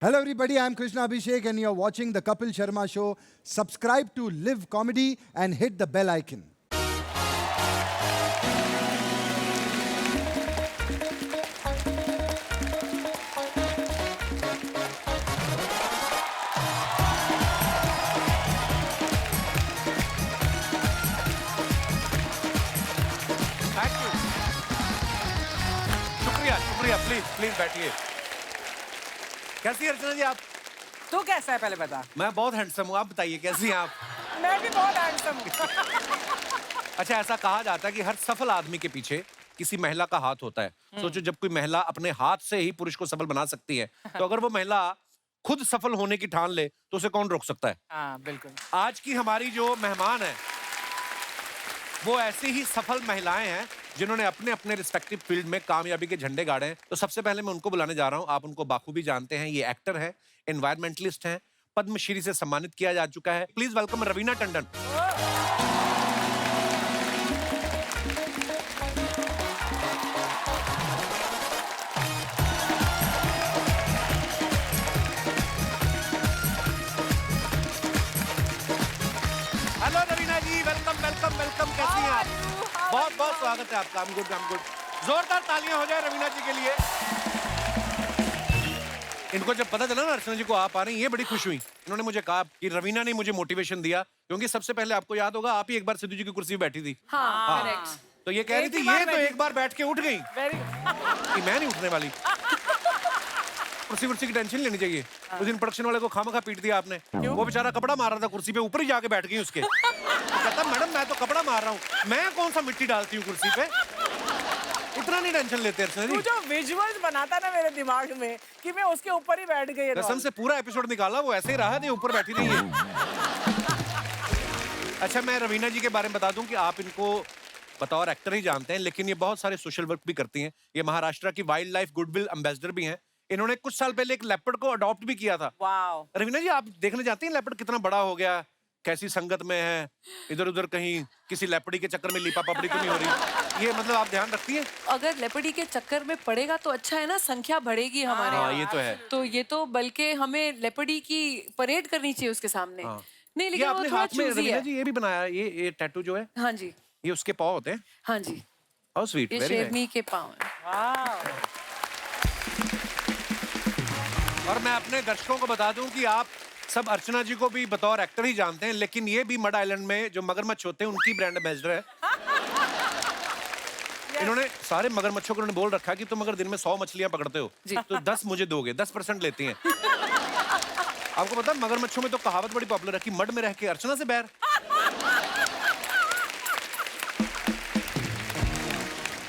Hello everybody, I'm Krishna Abhishek and you're watching the Kapil Sharma Show. Subscribe to Live Comedy and hit the bell icon. Thank you, शुक्रिया शुक्रिया। Please please बैठिए। कैसी है अर्चना जी आप? तू कैसा है पहले बता। मैं बहुत हैंडसम हूँ, आप बताइए कैसी हैं आप? मैं भी बहुत हैंडसम हूँ। अच्छा, ऐसा कहा जाता है कि हर सफल आदमी के पीछे किसी महिला का हाथ होता है। सोचो, जब कोई महिला अपने हाथ से ही पुरुष को सफल बना सकती है, तो अगर वो महिला खुद सफल होने की ठान ले तो उसे कौन रोक सकता है? हाँ बिल्कुल। आज की हमारी जो मेहमान है वो ऐसी ही सफल महिलाएं हैं जिन्होंने अपने अपने रिस्पेक्टिव फील्ड में कामयाबी के झंडे गाड़े हैं। तो सबसे पहले मैं उनको बुलाने जा रहा हूं। आप उनको बाखूबी जानते हैं। ये एक्टर है, एनवायरमेंटलिस्ट हैं, पद्मश्री से सम्मानित किया जा चुका है। Please welcome Raveena Tandon. Hello Raveena ji, welcome welcome welcome. कैसी हैं आप? बहुत बहुत स्वागत है आपका। I'm good, I'm good। जोरदार तालियां हो जाए रवीना जी के लिए। इनको जब पता चला ना अर्चना जी को आप आ रही हैं, ये बड़ी खुश हुई। इन्होंने मुझे कहा कि रवीना ने मुझे मोटिवेशन दिया, क्योंकि सबसे पहले आपको याद होगा आप ही एक बार सिद्धू जी की कुर्सी पे बैठी थी। हाँ करेक्ट। तो ये कह रही थी ये तो एक बार बैठ के उठ गई वेरी कि मैं नहीं उठने वाली। कुर्सी वुर्सी की टेंशन लेनी चाहिए। उस दिन प्रोडक्शन वाले को खामखा पीट दिया आपने। वो बेचारा कपड़ा मार रहा था कुर्सी पे, ऊपर ही जाके बैठ गई उसके। तो कहता मैडम मैं तो कपड़ा मार रहा हूँ, मैं कौन सा मिट्टी डालती हूँ कुर्सी पे। इतना नहीं टेंशन लेते अर्चना जी। तू जो विजुअल्स बनाता ना मेरे दिमाग में कि मैं उसके ऊपर ही बैठ गई। कसम से पूरा एपिसोड निकाला, वो ऐसे ही रहा है, ऊपर बैठी नहीं है। अच्छा, मैं रवीना जी के बारे में बता दूं कि आप इनको बतौर एक्टर ही जानते हैं, लेकिन ये बहुत सारे सोशल वर्क भी करती हैं। ये महाराष्ट्र की वाइल्ड लाइफ गुडविल एम्बेसडर भी हैं। इन्होंने कुछ साल पहले एक लेपर्ड को अडॉप्ट भी किया था। वाओ। रवीना जी, आप देखने जाती हैं लेपर्ड कितना बड़ा हो गया, कैसी संगत में है, इधर उधर कहीं किसी लेपड़ी के चक्कर में लिपा पपड़ी तो नहीं हो रही? ये मतलब आप ध्यान रखती हैं? अगर लेपर्डी के चक्कर में पड़ेगा तो अच्छा है ना, संख्या बढ़ेगी हमारे हाँ, यहाँ। ये तो है। तो ये तो बल्कि हमें लेपर्डी की परेड करनी चाहिए उसके सामने। हाँ। नहीं ये लेकिन वो आपने थोड़ा हाथ में चूजी रवीना है। जी ये भी बनाया, ये टैटू जो है, हाँ जी, ये उसके पाँव होते हैं। हाँ जी, हाउ स्वीट, ये वेरी नाइस। शेरनी के पाँव हैं। वाओ। और मैं अपने दर्शकों को बता दूं कि आप सब अर्चना जी को भी बतौर एक्टर ही जानते हैं, लेकिन ये भी मड आइलैंड में जो मगरमच्छ होते हैं उनकी ब्रांड एम्बेसडर है। इन्होंने सारे मगरमच्छों को बोल रखा कि तुम अगर दिन में 100 मछलियां पकड़ते हो तो 10 मुझे दोगे, 10% लेती हैं। आपको पता है मगरमच्छों में तो कहावत बड़ी पॉपुलर है कि मड में रह के अर्चना से बैर।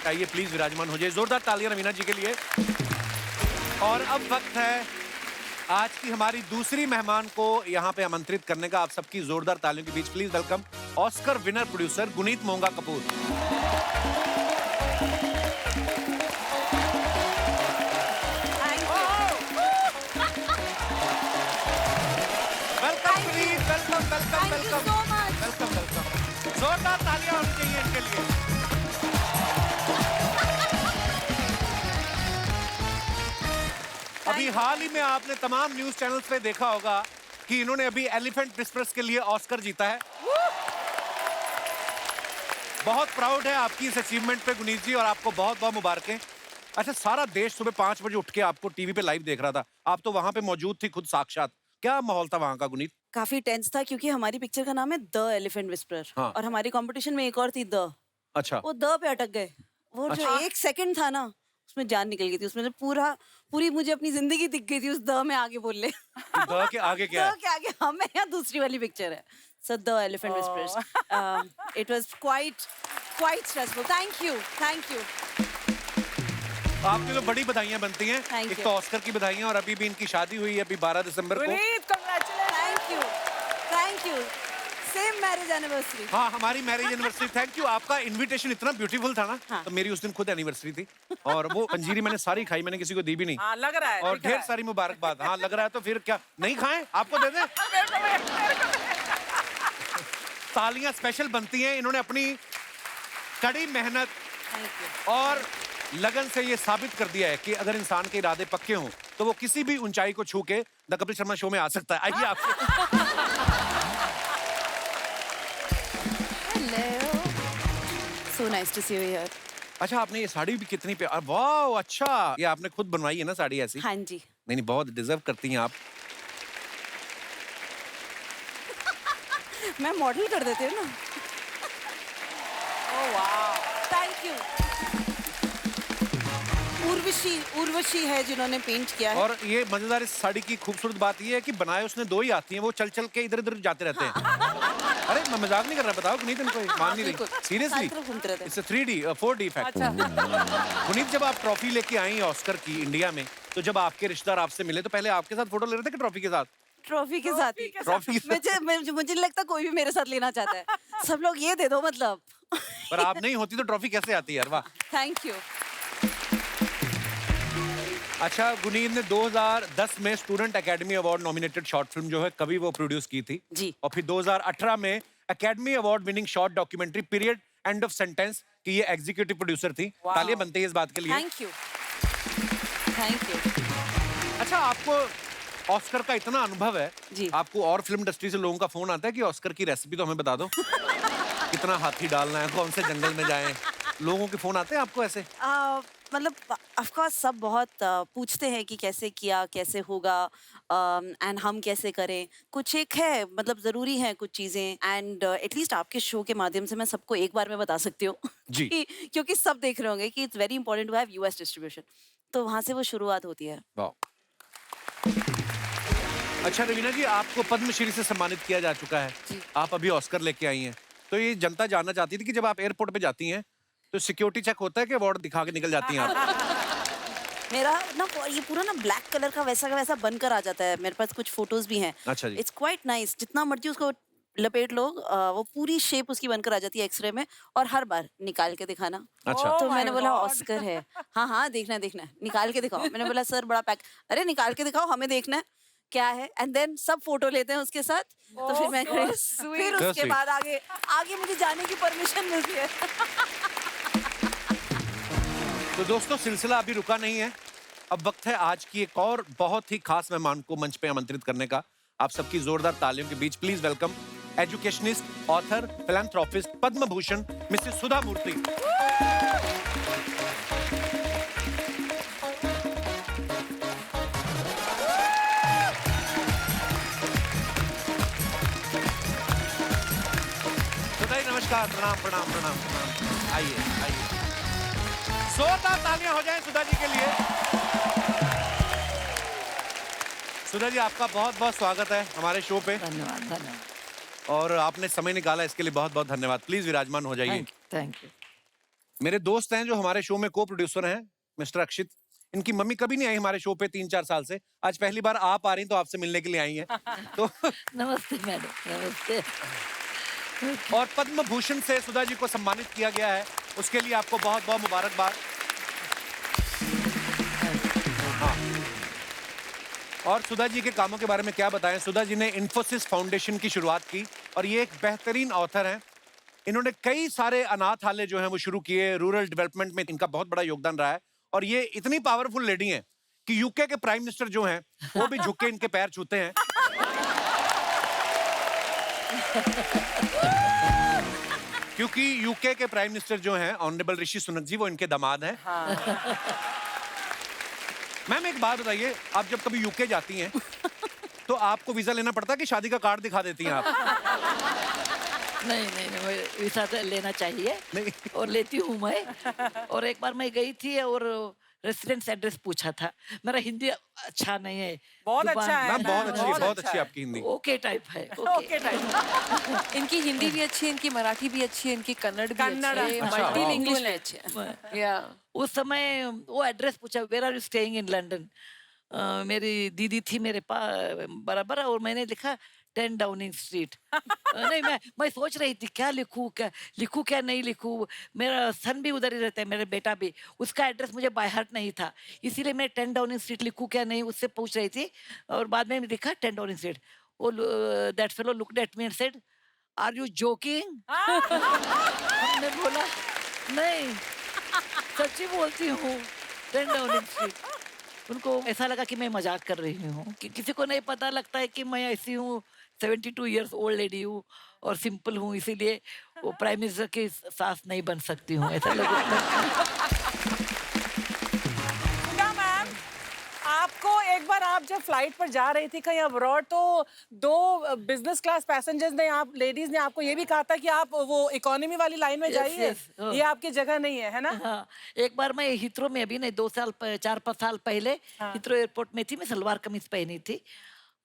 आइए प्लीज विराजमान हो जाइए। जोरदार तालियां रवीना जी के लिए। और अब वक्त है आज की हमारी दूसरी मेहमान को यहाँ पे आमंत्रित करने का। आप सबकी जोरदार तालियों के बीच please welcome Oscar winner producer Guneet Monga Kapoor. Welcome Guneet, welcome welcome welcome welcome welcome. जोरदार तालियां होनी चाहिए इनके लिए। अभी हाल ही में आपने तमाम न्यूज चैनल्स पे देखा होगा कि इन्होंने अभी एलिफेंट विस्पर्स के लिए ऑस्कर जीता है। बहुत प्राउड है आपकी इस अचीवमेंट पे गुनीत जी, और आपको बहुत बहुत मुबारकें। अच्छा, सारा देश सुबह 5 बजे उठ के आपको टीवी पे लाइव देख रहा था, आप तो वहां पे मौजूद थी खुद साक्षात। क्या माहौल था वहां का गुनीत? काफी टेंस था क्योंकि हमारी पिक्चर का नाम है द एलिफेंट विस्परर। हाँ। और हमारी कंपटीशन में एक और थी द। अच्छा, वो द पे अटक गए। वो जो एक सेकंड था ना, उसमें जान निकल गई थी। उसमें जो पूरी मुझे अपनी जिंदगी दिख गई थी उस द में आगे बोल ले। द के आगे क्या है? द के आगे हम है या दूसरी वाली पिक्चर है। So the elephant whisperers. It was quite stressful. Thank you. आपकी तो बड़ी बधाइयां बनती हैं। Thank एक you. तो ऑस्कर की बधाइयां, और अभी भी इनकी शादी हुई है अभी 12 दिसंबर को। Guneet congratulation. Thank you. Same marriage anniversary. हाँ, हमारी मैरिज एनिवर्सरी। Thank you. आपका इनविटेशन इतना ब्यूटीफुल था ना। हाँ। तो मेरी उस दिन खुद एनिवर्सरी थी, और वो पंजीरी मैंने सारी खाई, मैंने किसी को दी भी नहीं। हाँ लग रहा है। और दिख रहा ढेर है। सारी मुबारकबाद। हाँ लग रहा है, तो फिर क्या नहीं खाएं? आपको दे दें? तालियां स्पेशल बनती हैं। इन्होंने अपनी कड़ी मेहनत और लगन से ये साबित कर दिया है कि अगर इंसान के इरादे पक्के हों तो वो किसी भी ऊंचाई को छू के द कपिल शर्मा शो में आ सकता है। आइए आपसे। Hello. So nice to see you here. अच्छा, आपने ये साड़ी भी कितनी वाह, अच्छा, ये आपने खुद बनवाई है ना साड़ी ऐसी? हाँ जी। नहीं, बहुत डिजर्व करती हैं आप। मैं मॉडल कर देती हूँ ना। ओह वाह। Thank you. उर्वशी है जिन्होंने पेंट किया है। और ये मजेदार इस साड़ी की खूबसूरत बात ये है कि बनाए उसने दो ही आती हैं, वो चल चल के इधर उधर जाते रहते हैं। अरे मैं मजाक नहीं कर रहा, बताओ पुनीत, इनको मान नहीं रही सीरियसली। सारी तरफ घूमते रहते हैं। It's 3D 4D effect. Puneet, जब आप ट्रॉफी लेके आई ऑस्कर की इंडिया में, तो जब आपके रिश्तेदार आपसे मिले तो पहले आपके साथ फोटो ले रहे थे कि ट्रॉफी के साथ? ट्रॉफी के साथ ही। ट्रॉफी के साथ। मुझे नहीं लगता कोई भी मेरे साथ लेना चाहता है। सब लोग ये दे दो मतलब। पर आप नहीं होती तो ट्रॉफी कैसे आती यार? वाह। Thank you. अच्छा, गुनीत ने 2010 में student academy award nominated short film जो है कभी वो प्रोड्यूस की थी जी। और फिर 2018 में academy award winning short documentary period end of sentence की ये एग्जीक्यूटिव प्रोड्यूसर थी। तालियां बनती है इस बात के लिए। Thank you. Thank you. अच्छा, आपको ऑस्कर का इतना अनुभव है जी। आपको और फिल्म इंडस्ट्री से लोगों का फोन आता है कि ऑस्कर की रेसिपी तो हमें बता दो? कितना हाथी डालना है, कौन से जंगल में जाएं? लोगों के फोन आते हैं आपको ऐसे? मतलब ऑफ कोर्स सब बहुत पूछते हैं कि कैसे किया, कैसे होगा, एंड हम कैसे करें। कुछ एक है मतलब ज़रूरी है कुछ चीज़ें, एंड एटलीस्ट आपके शो के माध्यम से मैं सबको एक बार में बता सकती हूँ जी। क्योंकि सब देख रहे होंगे कि it's very important to have US distribution, तो वहाँ से वो शुरुआत होती है। वाह। अच्छा रवीना जी, आपको पद्मश्री से सम्मानित किया जा चुका है। आप अभी ऑस्कर लेके आई हैं, तो ये जनता जानना चाहती थी कि जब आप एयरपोर्ट पे जाती हैं तो सिक्योरिटी चेक होता है कि अवार्ड दिखा के निकल जाती हैं आप? मेरा ना ये पूरा ना ब्लैक कलर का वैसा बनकर आ जाता है। मेरे पास कुछ फोटोज भी हैं। अच्छा जी। It's quite nice. जितना मर्जी उसको लपेट लो, वो पूरी शेप उसकी बनकर आ जाती है एक्सरे में, और हर बार निकाल के दिखाना। अच्छा। तो Oh मैंने my बोला God. ऑस्कर है। हाँ देखना है, निकाल के दिखाओ। मैंने बोला सर बड़ा पैक, अरे निकाल के दिखाओ, हमें देखना है क्या है। एंड देन सब फोटो लेते हैं उसके साथ। तो फिर मैं फिर So उसके sweet. बाद आगे मुझे जाने की परमिशन मिलती है। तो दोस्तों, सिलसिला अभी रुका नहीं है। अब वक्त है आज की एक और बहुत ही खास मेहमान को मंच पे आमंत्रित करने का। आप सबकी जोरदार तालियों के बीच please welcome educationist, author, philanthropist, Padma Bhushan Mrs Sudha Murthy. Sudha ji नमस्कार। प्रणाम प्रणाम प्रणाम प्रणाम। आइए। जोरदार तालियां हो जाएं सुधा जी के लिए। सुधा जी, आपका बहुत बहुत स्वागत है हमारे शो पे। धन्यवाद। और आपने समय निकाला इसके लिए बहुत बहुत धन्यवाद। प्लीज विराजमान हो जाइए। Thank you. मेरे दोस्त हैं जो हमारे शो में को प्रोड्यूसर हैं, मिस्टर अक्षित। इनकी मम्मी कभी नहीं आई हमारे शो पे 3-4 साल से। आज पहली बार आप आ रही तो आपसे मिलने के लिए आई हैं। तो नमस्ते मैडम, नमस्ते। और पद्म भूषण से सुधा जी को सम्मानित किया गया है, उसके लिए आपको बहुत बहुत मुबारकबाद। हाँ। और सुधा जी के कामों के बारे में क्या बताएं। सुधा जी ने इन्फोसिस फाउंडेशन की शुरुआत की और ये एक बेहतरीन ऑथर हैं। इन्होंने कई सारे अनाथालय जो हैं वो शुरू किए। रूरल डेवलपमेंट में इनका बहुत बड़ा योगदान रहा है। और ये इतनी पावरफुल लेडी हैं कि यूके के प्राइम मिनिस्टर जो हैं वो भी झुक के इनके पैर छूते हैं। क्योंकि यूके के प्राइम मिनिस्टर जो हैं ऑनरेबल ऋषि सुनक जी, वो इनके दामाद हैं। मैम एक बात बताइए, आप जब कभी यूके जाती हैं तो आपको वीजा लेना पड़ता है कि शादी का कार्ड दिखा देती हैं आप? नहीं, वीसा तो लेना चाहिए। नहीं। और लेती हूँ मैं। और एक बार मैं गई थी और रेसिडेंस एड्रेस पूछा था। मेरा हिंदी अच्छा नहीं है। बहुत अच्छा है। मैम बहुत अच्छी है, बहुत अच्छा अच्छी है आपकी हिंदी। ओके टाइप है। Okay type. इनकी हिंदी भी अच्छी है, इनकी मराठी भी अच्छी है, इनकी कन्नड़ भी कन्नड़, अच्छी है, अच्छा, मल्टीलिंगुअल है अच्छे। या उस समय वो एड्रेस पूछा, where are you staying in London. मेरी दीदी थी मेरे पास बराबर, और मैंने लिखा 10 डाउनिंग स्ट्रीट। नहीं, मैं सोच रही थी क्या लिखूं क्या नहीं लिखूं। मेरा सन भी उधर ही रहता है, मेरा बेटा भी। उसका एड्रेस मुझे बाय हार्ट नहीं था, इसीलिए मैं 10 डाउनिंग स्ट्रीट लिखूं क्या नहीं, उससे पूछ रही थी। और बाद में लिखा 10 डाउनिंग स्ट्रीट। वो that fellow looked at me and said, are you joking? हमने बोला नहीं, सच्ची बोलती हूँ, 10 डाउनिंग स्ट्रीट। उनको ऐसा लगा कि मैं मजाक कर रही हूँ, कि किसी को नहीं पता लगता है कि मैं ऐसी हूँ, 72 इयर्स ओल्ड लेडी हूँ और सिंपल हूँ, इसीलिए वो प्राइम मिनिस्टर की सास नहीं बन सकती हूँ, ऐसा लोगों को। सुधा मैम, आपको एक बार आप जब फ्लाइट पर जा रही थी कहीं अब्रॉड, तो दो बिजनेस क्लास पैसेंजर्स ने, आप लेडीज ने आपको ये भी कहा था कि आप वो इकोनॉमी वाली लाइन में Yes, जाइए, yes, हाँ। ये आपकी जगह नहीं है ना? हाँ, एक बार मैं हिथ्रो में, अभी नहीं 4-5 साल पहले हिथ्रो एयरपोर्ट में थी, मैं सलवार कमीज पहनी थी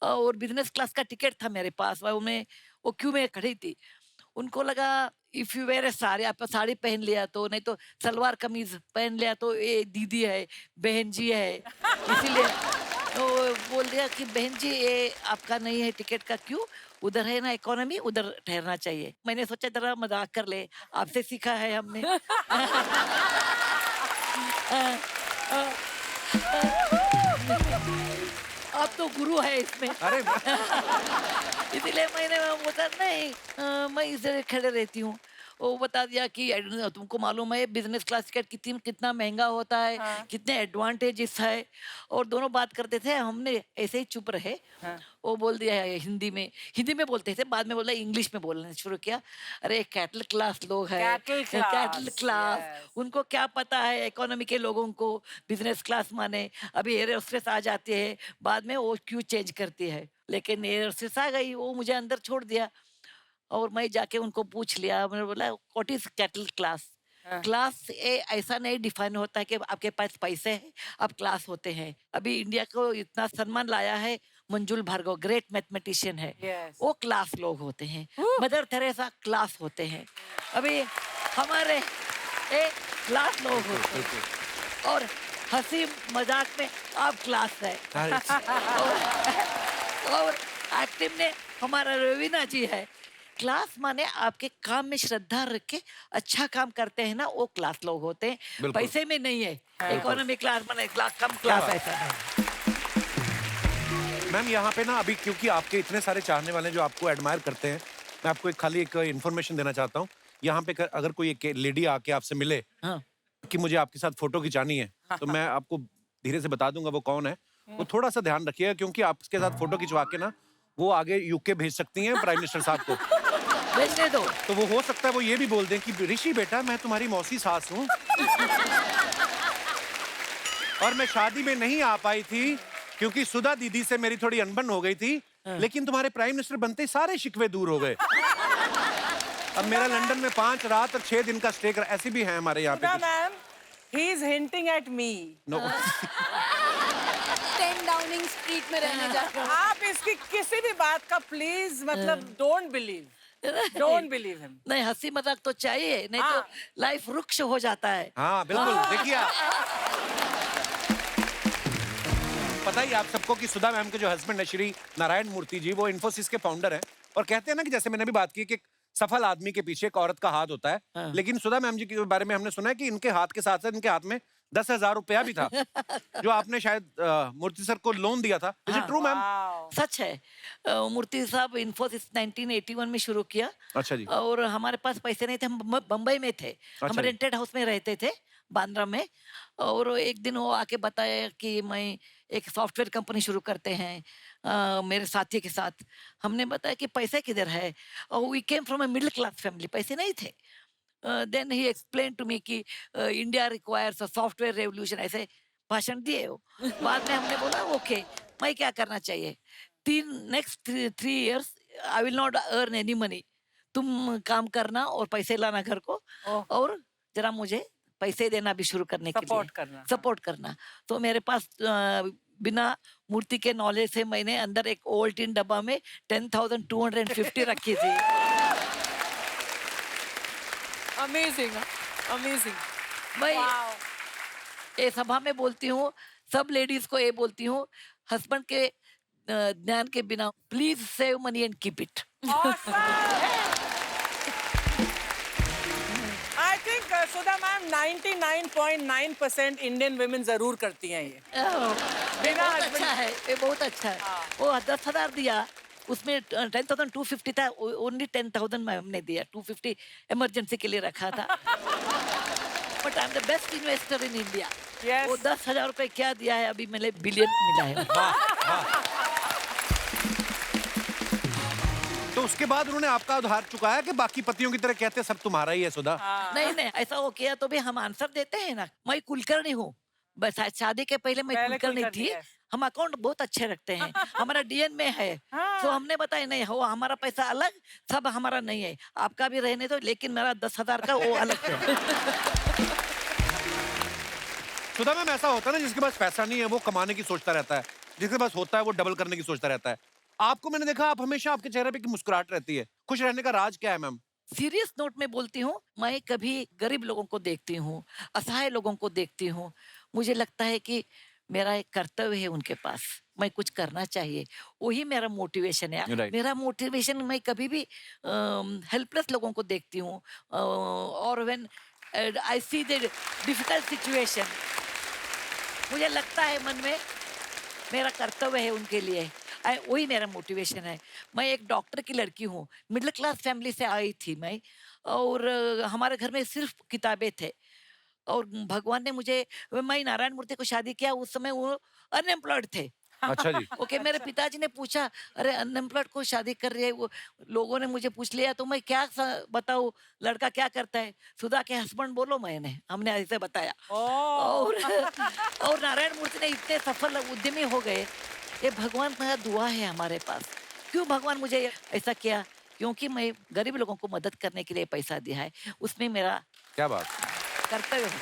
और बिजनेस क्लास का टिकट था मेरे पास, वो क्यू में खड़ी थी। उनको लगा इफ यू वेयर ए साड़ी, आप साड़ी पहन लिया तो, नहीं तो सलवार कमीज पहन लिया तो ये दीदी है, बहन जी है, इसीलिए तो बोल दिया कि बहन जी ये आपका नहीं है टिकट का क्यू, उधर है ना इकोनॉमी, उधर ठहरना चाहिए। मैंने सोचा जरा मजाक कर ले, आपसे सीखा है हमने। आप तो गुरु है इसमें। अरे इसीलिए मैंने बोला नहीं, मैं इधर खड़े रहती हूँ। वो बता दिया कि तुमको मालूम है बिजनेस क्लास टिकट कितना महंगा होता है, कितने एडवांटेजेस है, और दोनों बात करते थे, हमने ऐसे ही चुप रहे। वो बोल दिया है हिंदी में बोलते थे, बाद में बोला इंग्लिश में बोलना शुरू किया। अरे कैटल क्लास लोग हैं, कैटल क्लास, उनको क्या पता है इकोनॉमी के लोगों को बिजनेस क्लास माने। अभी एयर होस्टेस आ जाती है, बाद में वो क्यों चेंज करती है, लेकिन एयर होस्टेस आ गई, वो मुझे अंदर छोड़ दिया और मैं जाके उनको पूछ लिया। मैंने बोला what is cattle class? Class ए ऐसा नहीं डिफाइन होता है कि आपके पास पैसे हैं आप क्लास होते हैं। अभी इंडिया को इतना सम्मान लाया है मंजुल भार्गव, ग्रेट मैथमेटिशियन है, Yes. वो क्लास लोग होते हैं। मदर थेरेसा क्लास होते हैं। अभी हमारे ए क्लास लोग होते हैं और हंसी मजाक में आप क्लास है। और एक्टिव ने हमारा रवीना जी है। क्लास माने आपके काम में श्रद्धा रख के अच्छा काम करते हैं ना, वो क्लास लोग होते हैं, बिल्कुल। पैसे में नहीं है। इकोनॉमी क्लास माने कम क्लास ऐसा नहीं। मैम यहाँ पे ना अभी क्योंकि आपके इतने सारे चाहने वाले हैं जो आपको एडमायर करते हैं, मैं आपको खाली एक इन्फॉर्मेशन देना चाहता हूँ। यहाँ पे अगर कोई एक लेडी आके आपसे मिले हाँ। कि मुझे आपके साथ फोटो खिंचानी है, तो मैं आपको धीरे से बता दूंगा वो कौन है। वो थोड़ा सा ध्यान रखिएगा, क्योंकि आपके साथ फोटो खिंचवा के ना वो आगे यूके भेज सकती हैं प्राइम मिनिस्टर साहब को। भेजने दो। तो वो हो सकता है वो ये भी बोल दें कि ऋषि बेटा मैं तुम्हारी मौसी सास हूँ और मैं शादी में नहीं आ पाई थी क्योंकि सुधा दीदी से मेरी थोड़ी अनबन हो गई थी, लेकिन तुम्हारे प्राइम मिनिस्टर बनते ही सारे शिकवे दूर हो गए। अब मेरा लंदन में 5 रात और 6 दिन का स्टे कर, ऐसे भी हैं हमारे यहाँ पे सुधा कुछ। Ma'am, he is hinting at me. No. 10 Downing street में रहने जाते हैं। आप इसकी किसी भी बात का प्लीज मतलब डोंट बिलीव हिम। नहीं, हंसी मजाक तो चाहिए, नहीं तो लाइफ रुक्ष हो जाता है। हाँ बिल्कुल, देखिए आप पता ही आप सबको कि सुधा मैम के जो हस्बैंड है श्री नारायण मूर्ति जी, वो इन्फोसिस के फाउंडर हैं, और कहते हैं ना कि जैसे मैंने भी बात की कि सफल आदमी के पीछे एक औरत का हाथ होता है, लेकिन सुधा मैम जी के बारे में हमने सुना है कि इनके हाथ के साथ साथ इनके हाथ में 10,000 रुपया भी था जो आपने शायद मूर्ति सर को लोन दिया था। Is it true ma'am? सच है। मूर्ति साहब इन्फोसिस 1981 में शुरू किया। अच्छा जी। और हमारे पास पैसे नहीं थे, हम बम्बई में थे। हम अच्छा जी। रेंटेड हाउस में रहते थे बांद्रा में। और एक दिन वो आके बताया कि मैं एक सॉफ्टवेयर कंपनी शुरू करते हैं मेरे साथी के साथ। हमने बताया कि पैसे किधर है, और we came from a middle class family, पैसे नहीं थे। Then he explain to me कि India requires a software revolution, ऐसे भाषण दिए वो। बाद में हमने बोला ओके, मैं क्या करना चाहिए, next 3 years I will not earn any money, तुम काम करना और पैसे लाना घर को, और जरा मुझे पैसे देना भी शुरू करने के लिए सपोर्ट करना। तो मेरे पास बिना मूर्ति के नॉलेज से मैंने अंदर एक ओल्ड टिन डब्बा में 10,250 रखी थी। Amazing, amazing. मैं ये सभा में बोलती हूँ, सब लेडीज को ये बोलती हूँ, हस्बैंड के ज्ञान के बिना please save money and keep it. I think Sudha ma'am 99.9% Indian women जरूर करती हैं ये। बहुत अच्छा है, ये बहुत अच्छा है। वो 10,000 दिया, उसमें 10,250 था, ओनली 10,000 में हमने दिया, 250 इमरजेंसी के लिए रखा था। But I am the best investor in India. Yes. वो 10,000 रुपए क्या दिया है, अभी मैंने बिलियन मिला है। तो उसके बाद उन्होंने आपका उधार चुकाया कि बाकी पतियों की तरह कहते सब तुम्हारा ही है सुधा? नहीं नहीं, ऐसा वो किया तो भी हम आंसर देते हैं ना। मैं कुलकर्णी हूँ, बस शादी के पहले मैं पहले कुलकर्णी कुलकर्णी थी। है। हम अकाउंट बहुत अच्छे रखते हैं, हमारा डीएन में है। तो हमने बताया नहीं, वो हमारा पैसा अलग, सब हमारा नहीं है, आपका भी रहने दो, लेकिन मेरा 10,000 का वो अलग है। सुधा मैम, ऐसा होता है ना जिसके पास पैसा नहीं है वो कमाने की सोचता रहता है, जिसके पास होता है वो डबल करने की सोचता रहता है। आपको मैंने देखा, आप हमेशा आपके चेहरे पे की मुस्कुराहट रहती है। खुश रहने का राज क्या है मैम? सीरियस नोट में बोलती हूँ, मैं कभी गरीब लोगों को देखती हूँ, असहाय लोगों को देखती हूँ, मुझे लगता है कि मेरा एक कर्तव्य है उनके पास, मैं कुछ करना चाहिए, वही मेरा मोटिवेशन है। Right. मेरा मोटिवेशन, मैं कभी भी हेल्पलेस लोगों को देखती हूँ, और when I see the difficult situation, मुझे लगता है मन में मेरा कर्तव्य है उनके लिए, वही मेरा मोटिवेशन है। मैं एक डॉक्टर की लड़की हूँ, मिडिल क्लास फैमिली से आई थी मैं, और हमारे घर में सिर्फ किताबें थे, और भगवान ने मुझे, मैं नारायण मूर्ति को शादी किया, उस समय वो अनएम्प्लॉयड थे। अच्छा जी। ओके, मेरे पिताजी ने पूछा, अरे अनएम्प्लॉयड को शादी कर रही है, वो लोगों ने मुझे पूछ लिया, तो मैं क्या बताऊँ, लड़का क्या करता है? सुधा के हस्बैंड बोलो, हमने ऐसे बताया। और और नारायण मूर्ति ने इतने सफल उद्यमी हो गए, ये भगवान का दुआ है हमारे पास। क्यों भगवान मुझे ऐसा किया? क्योंकि मैं गरीब लोगों को मदद करने के लिए पैसा दिया है, उसमें मेरा क्या बात। कर्तव्य है।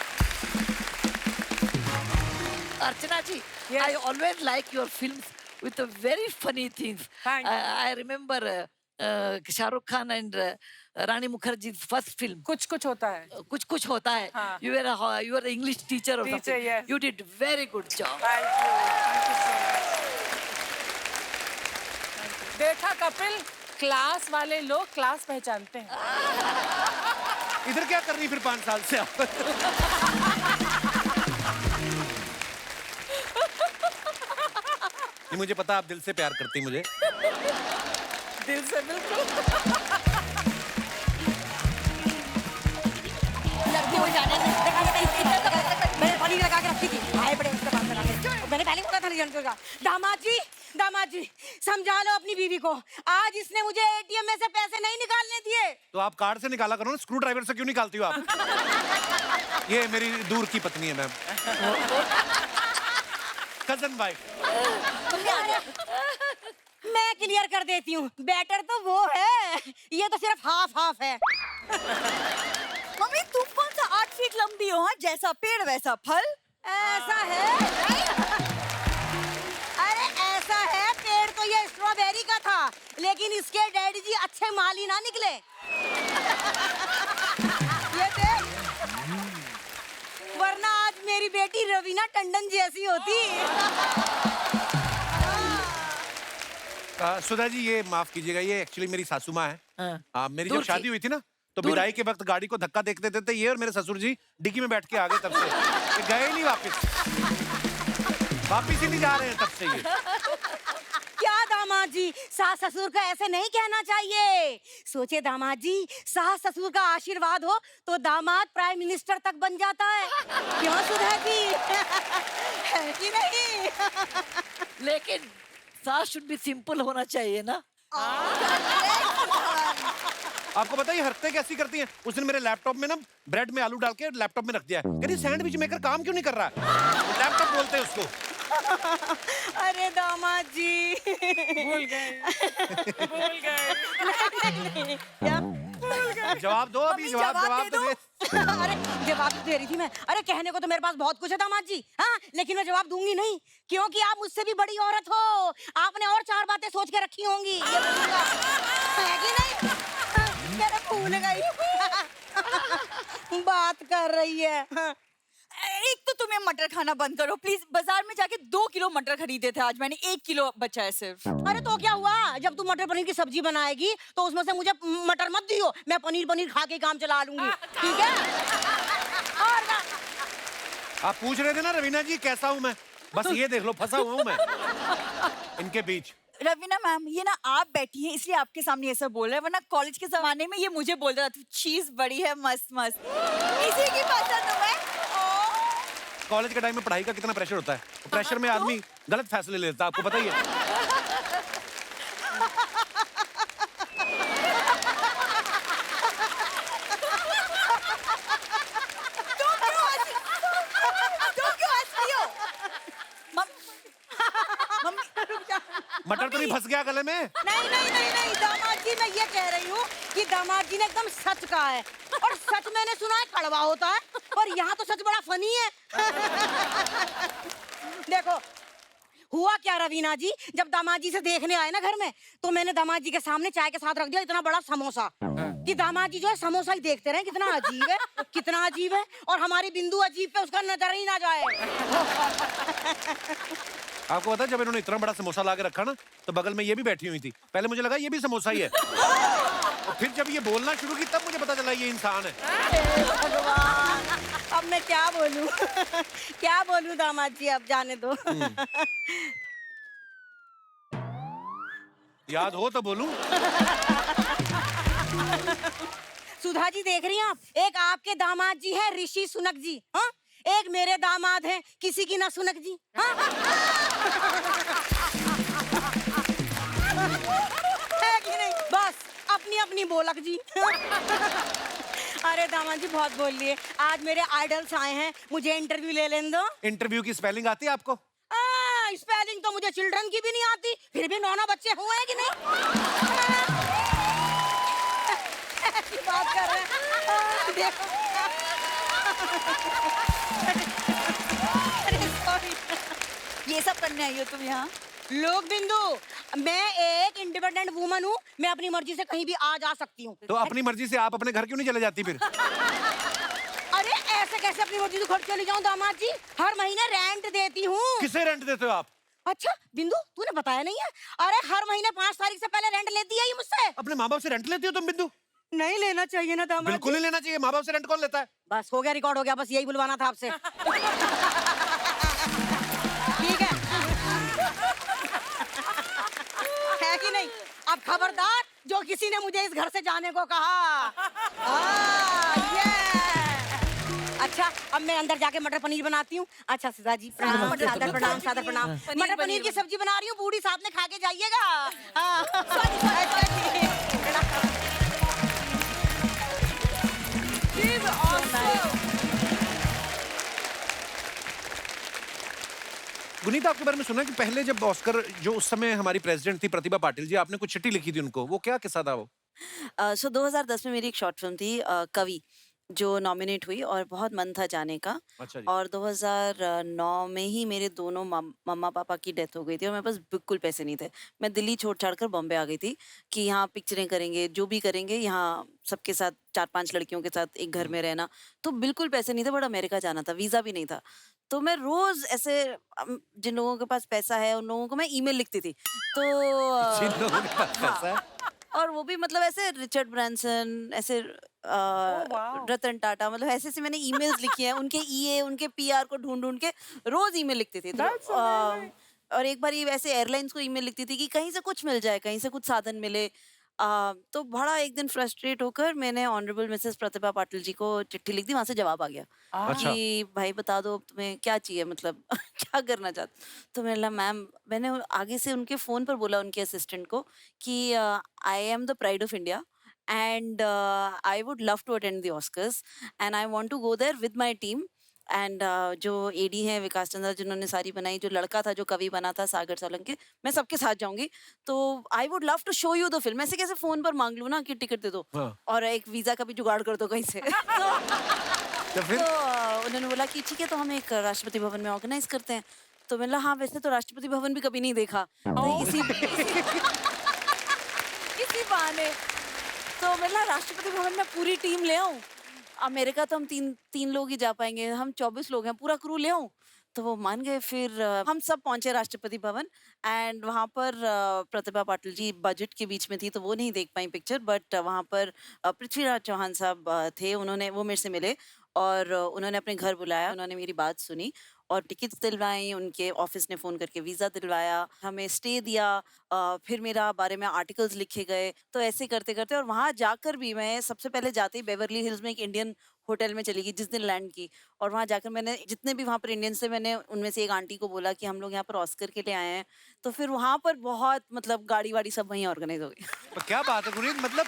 Archana ji, Yes. I always like your films with the very funny things. Thank you. I remember Shah Rukh Khan and Rani Mukherjee's first film. कुछ कुछ होता है। कुछ कुछ होता है। हाँ. You were an English teacher or Teacher, something. yes. You did very good job. Thank you so much. देखा कपिल, क्लास वाले लोग क्लास पहचानते हैं। इधर क्या कर रही फिर 5 साल से आप? ये मुझे पता, आप दिल से प्यार करती मुझे। दिल से बिल्कुल। लड़की हो जाने दे। मैंने पनीर लगा के रखी थी, आए बड़े उसके पास लगा के। मैंने पहले बोला था रिजल्ट का। दामाद जी समझा लो अपनी बीवी को, आज इसने मुझे एटीएम में से पैसे नहीं निकालने दिए। तो आप कार्ड से निकाला करो ना, स्क्रू ड्राइवर से क्यों निकालती हो आप? ये मेरी दूर की पत्नी है मैम, कजन वाइफ। मैं क्लियर कर देती हूँ, बेटर तो वो है, ये तो सिर्फ हाफ हाफ है। मम्मी तुम कौन सा 8 फीट लंबी हो? हाँ, जैसा पेड़ वैसा फल। ऐसा है? अरे ऐसा है, पेड़ तो ये स्ट्रॉबेरी का था, लेकिन इसके डैडी जी अच्छे माली ना निकले। ये देख, वरना आज मेरी बेटी रवीना टंडन जैसी होती। सुधा जी, ये माफ कीजिएगा, ये एक्चुअली मेरी सासू माँ है। हाँ। मेरी दूर जब शादी की। हुई थी ना, तो दूर- विदाई के वक्त गाड़ी को धक्का देखते देते ये और मेरे ससुर जी डिग्गी में बैठ के आ गए, तब से ये गए ही नहीं वापस ही नहीं जा रहे हैं तब से ये। क्या दामाद जी, सास ससुर का ऐसे नहीं कहना चाहिए। सोचे दामाद जी, सास ससुर का आशीर्वाद हो तो दामाद प्राइम मिनिस्टर तक बन जाता है। क्यों सुधा जी? है कि नहीं? लेकिन सास शुड भी सिंपल होना चाहिए ना। आपको पता है ये हरकतें कैसी करती हैं? उस दिन मेरे लैपटॉप में ना ब्रेड में आलू डाल के लैपटॉप में रख दिया है। कहती सैंडविच मेकर काम क्यों नहीं कर रहा है? लैपटॉप बोलते हैं उसको। अरे दामाद जी, भूल गए। क्या? जवाब दो अभी, जवाब तो दे। अरे जवाब तो दे रही थी मैं। अरे कहने को तो मेरे पास बहुत कुछ है दामाद जी, हाँ, लेकिन मैं जवाब दूंगी नहीं, क्योंकि आप मुझसे भी बड़ी औरत हो। आपने और 4 बातें सोच के रखी होंगी, ये बोलूंगा। है कि नहीं? मेरे भूल गई। बात कर रही है। एक तो तुम्हें मटर खाना बंद करो प्लीज। बाजार में जाके 2 किलो मटर खरीदे थे, आज मैंने 1 किलो बचा है सिर्फ। अरे तो क्या हुआ, जब तू मटर पनीर की सब्जी बनाएगी तो उसमें से मुझे मटर मत दियो, मैं पनीर खा के काम चला लूंगी, ठीक है? और आप पूछ रहे थे ना रवीना जी कैसा हूँ मैं, बस ये देख लो फंसा हुआ हूँ मैं इनके बीच। रवीना मैम, ये ना आप बैठी हैं इसलिए आपके सामने ये सब बोल रहा है, वरना कॉलेज के जमाने में ये मुझे बोल रहा था चीज बड़ी है मस्त मस्त, इसी की पसंद हूँ मैं। कॉलेज के टाइम में पढ़ाई का कितना प्रेशर होता है, प्रेशर में आदमी गलत फैसले लेता है, आपको पता ही है। मटर तो नहीं फंस गया गले में? नहीं नहीं नहीं नहीं दामाद जी, मैं ये कह रही हूँ कि दामाद जी ने एकदम सच कहा है, और सच मैंने सुना है कड़वा होता है, और यहाँ तो सच बड़ा फनी है। देखो हुआ क्या रवीना जी, जब दामाद जी से देखने आए ना घर में, तो मैंने दामाद जी के सामने चाय के साथ रख दिया इतना बड़ा समोसा कि दामाद जी जो है समोसा ही देखते रहे, कितना अजीब है, कितना अजीब है, और हमारी बिंदु अजीब पे उसका नजर ही ना जाए। आपको पता है जब इन्होंने इतना बड़ा समोसा ला के रखा ना, तो बगल में ये भी बैठी हुई थी, पहले मुझे लगा ये भी समोसा ही है, और फिर जब ये बोलना शुरू की तब मुझे पता चला ये इंसान है। भगवान, अब मैं क्या बोलूं? क्या बोलूं दामाद जी, अब जाने दो। याद हो तो बोलूं। सुधा जी देख रही हैं आप, एक आपके दामाद जी है ऋषि सुनक जी, हाँ, एक मेरे दामाद हैं किसी की ना सुनक जी, हाँ? है कि नहीं? बस अपनी अपनी बोलक जी। अरे दामाद जी बहुत बोल लिए, आज मेरे आइडल्स आए हैं, मुझे इंटरव्यू ले लेने दो। इंटरव्यू की स्पेलिंग आती है आपको? स्पेलिंग तो मुझे चिल्ड्रन की भी नहीं आती, फिर भी 9 बच्चे हुए हैं कि नहीं? ऐसी बात कर रहे हैं, देखो। अरे सॉरी, ये सब करने आई हो तुम यहाँ? लोग बिंदु, मैं एक इंडिपेंडेंट वुमन हूँ, मैं अपनी मर्जी से कहीं भी आ जा सकती हूँ। तो अपनी मर्जी से आप अपने घर क्यों नहीं चले जाती फिर? अरे ऐसे कैसे अपनी मर्जी से घर चली जाऊँ दामाद जी, हर महीने रेंट देती हूँ। किसे रेंट देते हो आप? अच्छा बिंदु, तूने बताया नहीं है? अरे हर महीने 5 तारीख से पहले रेंट लेती है ये मुझसे। अपने माँ बाप से रेंट लेती हो तुम बिंदु? नहीं लेना चाहिए ना दामाद बिल्कुल जी। नहीं लेना चाहिए, माँ बाप से रेंट कौन लेता है? बस हो गया, रिकॉर्ड हो गया, बस यही बुलवाना था आपसे। ठीक है कि नहीं? अब खबरदार जो किसी ने मुझे इस घर से जाने को कहा। ये अच्छा, अब मैं अंदर जाके मटर पनीर बनाती हूँ। अच्छा सुधा जी प्रणाम, सादर प्रणाम, सादर प्रणाम। मटर पनीर की सब्जी बना रही हूँ, बूढ़ी साथ में खा के जाइएगा। गुनीता, आपके बारे में सुना कि पहले जब ऑस्कर, जो उस समय हमारी प्रेसिडेंट थी प्रतिभा पाटिल जी, आपने कुछ चिट्ठी लिखी थी उनको, वो क्या किस्सा था वो? 2010 में मेरी एक शॉर्ट फिल्म थी कवि, जो नॉमिनेट हुई और बहुत मन था जाने का। अच्छा जी। और 2009 में ही मेरे दोनों मम्मा पापा की डेथ हो गई थी और मेरे पास बिल्कुल पैसे नहीं थे। मैं दिल्ली छोड़ छाड़ कर बॉम्बे आ गई थी कि यहाँ पिक्चरें करेंगे, जो भी करेंगे यहाँ सबके साथ 4-5 लड़कियों के साथ एक घर में रहना। तो बिल्कुल पैसे नहीं थे, बट अमेरिका जाना था, वीज़ा भी नहीं था। तो मैं रोज ऐसे जिन लोगों के पास पैसा है उन लोगों को मैं ईमेल लिखती थी। तो जिन लोगों के पास पैसा है। और वो भी मतलब ऐसे रिचर्ड ब्रांसन, ऐसे रतन टाटा, मतलब ऐसे ऐसे मैंने ईमेल्स लिखी हैं, उनके ईए, उनके पीआर को ढूंढ ढूंढ के रोज ईमेल लिखती थी। तो और एक बार ये वैसे एयरलाइंस को ईमेल लिखती थी कि कहीं से कुछ मिल जाए, कहीं से कुछ साधन मिले। तो बड़ा एक दिन फ्रस्ट्रेट होकर मैंने ऑनरेबल मिसेस प्रतिभा पाटिल जी को चिट्ठी लिख दी, वहां से जवाब आ गया कि भाई बता दो तुम्हें क्या चाहिए, मतलब क्या करना चाहते। तो मैंने बोला मैम, मैंने आगे से उनके फोन पर बोला उनके असिस्टेंट को कि I am the pride of India and I would love to attend the Oscars and I want to go there with my team and जो एडी हैं विकास चंद्रा जिन्होंने सारी बनाई, जो लड़का था जो कवि बना था सागर सोलंकी, मैं सबके साथ जाऊंगी। तो I would love to show you the film. ऐसे कैसे फोन पर मांग लूँ ना कि टिकट दे दो और एक वीजा का भी जुगाड़ कर दो कहीं से। तो उन्होंने बोला कि ठीक है, तो हम एक राष्ट्रपति भवन में ऑर्गेनाइज करते हैं। तो मैंने हाँ, वैसे तो राष्ट्रपति भवन भी कभी नहीं देखा, तो इसी बहाने तो मतलब राष्ट्रपति भवन में पूरी टीम ले आऊं। अमेरिका तो हम तीन लोग ही जा पाएंगे, हम 24 लोग हैं, पूरा क्रू ले आऊं। तो वो मान गए। फिर हम सब पहुंचे राष्ट्रपति भवन एंड वहाँ पर प्रतिभा पाटिल जी बजट के बीच में थी तो वो नहीं देख पाई पिक्चर, बट वहाँ पर पृथ्वीराज चौहान साहब थे, उन्होंने वो मेरे से मिले और उन्होंने अपने घर बुलाया, उन्होंने मेरी बात सुनी और टिकट्स दिलवाई, उनके ऑफिस ने फ़ोन करके वीज़ा दिलवाया, हमें स्टे दिया, फिर मेरा बारे में आर्टिकल्स लिखे गए। तो ऐसे करते-करते और वहाँ जाकर भी मैं सबसे पहले जाते ही बेवर्ली हिल्स में एक इंडियन होटल में चली गई जिस दिन लैंड की, और वहाँ जाकर मैंने जितने भी वहाँ पर इंडियंस थे, मैंने उनमें से एक आंटी को बोला कि हम लोग यहाँ पर ऑस्कर के लिए आए हैं। तो फिर वहाँ पर बहुत मतलब गाड़ी-वाड़ी सब वहीं ऑर्गेनाइज़ हो गई। तो क्या बात है गुरमीत, मतलब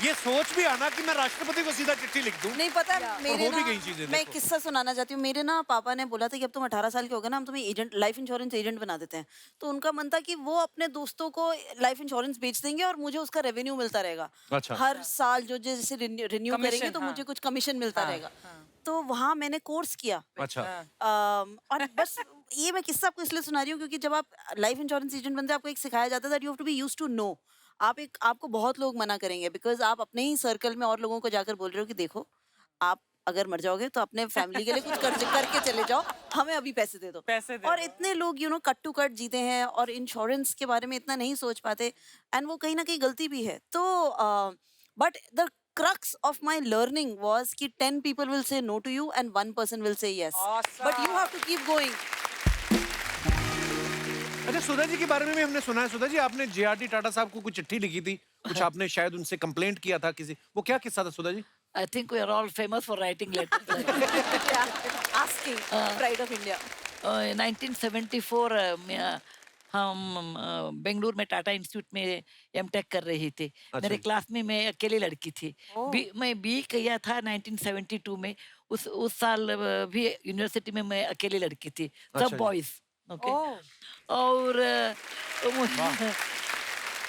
ये सोच भी आना कि मैं राष्ट्रपति को सीधा चिट्ठी लिख दूं। नहीं पता मेरे हो भी ना, गई चीजें, मैं एक देखो। किस्सा सुनाना चाहती हूँ। मेरे ना पापा ने बोला था कि अब तुम 18 साल के हो गए ना, हम तुम्हें एजेंट, लाइफ इंश्योरेंस एजेंट बना देते हैं। तो उनका मन था कि वो अपने दोस्तों को लाइफ इंश्योरेंस बेच देंगे और मुझे उसका रेवेन्यू मिलता रहेगा। अच्छा। हर साल जो जैसे रिन्यू करेंगे Commission, तो हाँ। मुझे कुछ कमीशन मिलता रहेगा। तो वहाँ मैंने कोर्स किया। अच्छा। और बस ये मैं किस्सा आपको इसलिए सुना रही हूँ क्योंकि जब आप लाइफ इंश्योरेंस एजेंट बनते हैं, आपको एक सिखाया जाता है that you have to be used to no. आपको बहुत लोग मना करेंगे बिकॉज आप अपने ही सर्कल में और लोगों को जाकर बोल रहे हो कि देखो, आप अगर मर जाओगे तो अपने फैमिली के लिए कुछ कर्ज करके चले जाओ, हमें अभी पैसे दे दो। पैसे दे और दो। इतने लोग कट टू कट जीते हैं और इंश्योरेंस के बारे में इतना नहीं सोच पाते, एंड वो कहीं ना कहीं गलती भी है। तो but the crux of my learning was कि 10 people will say no to you and 1 person will say yes. But you have to keep going. अच्छा, सुधा जी के बारे में भी हमने सुना है। सुधा जी, आपने JRD टाटा साहब को कुछ चिट्ठी लिखी थी, कुछ आपने शायद उनसे कंप्लेंट किया था किसी, वो क्या किस्सा था Sudha ji? I think we are all famous for writing letters. Asking pride of India. 1974 में हम बेंगलुरु में टाटा इंस्टीट्यूट में एमटेक कर रही थी। मेरे क्लास में मैं अकेली लड़की थी। मैं बी किया था 1972 में। उस साल भी यूनिवर्सिटी में मैं अकेली लड़की थी, अच्छा सब जी। बॉयज। ओके। और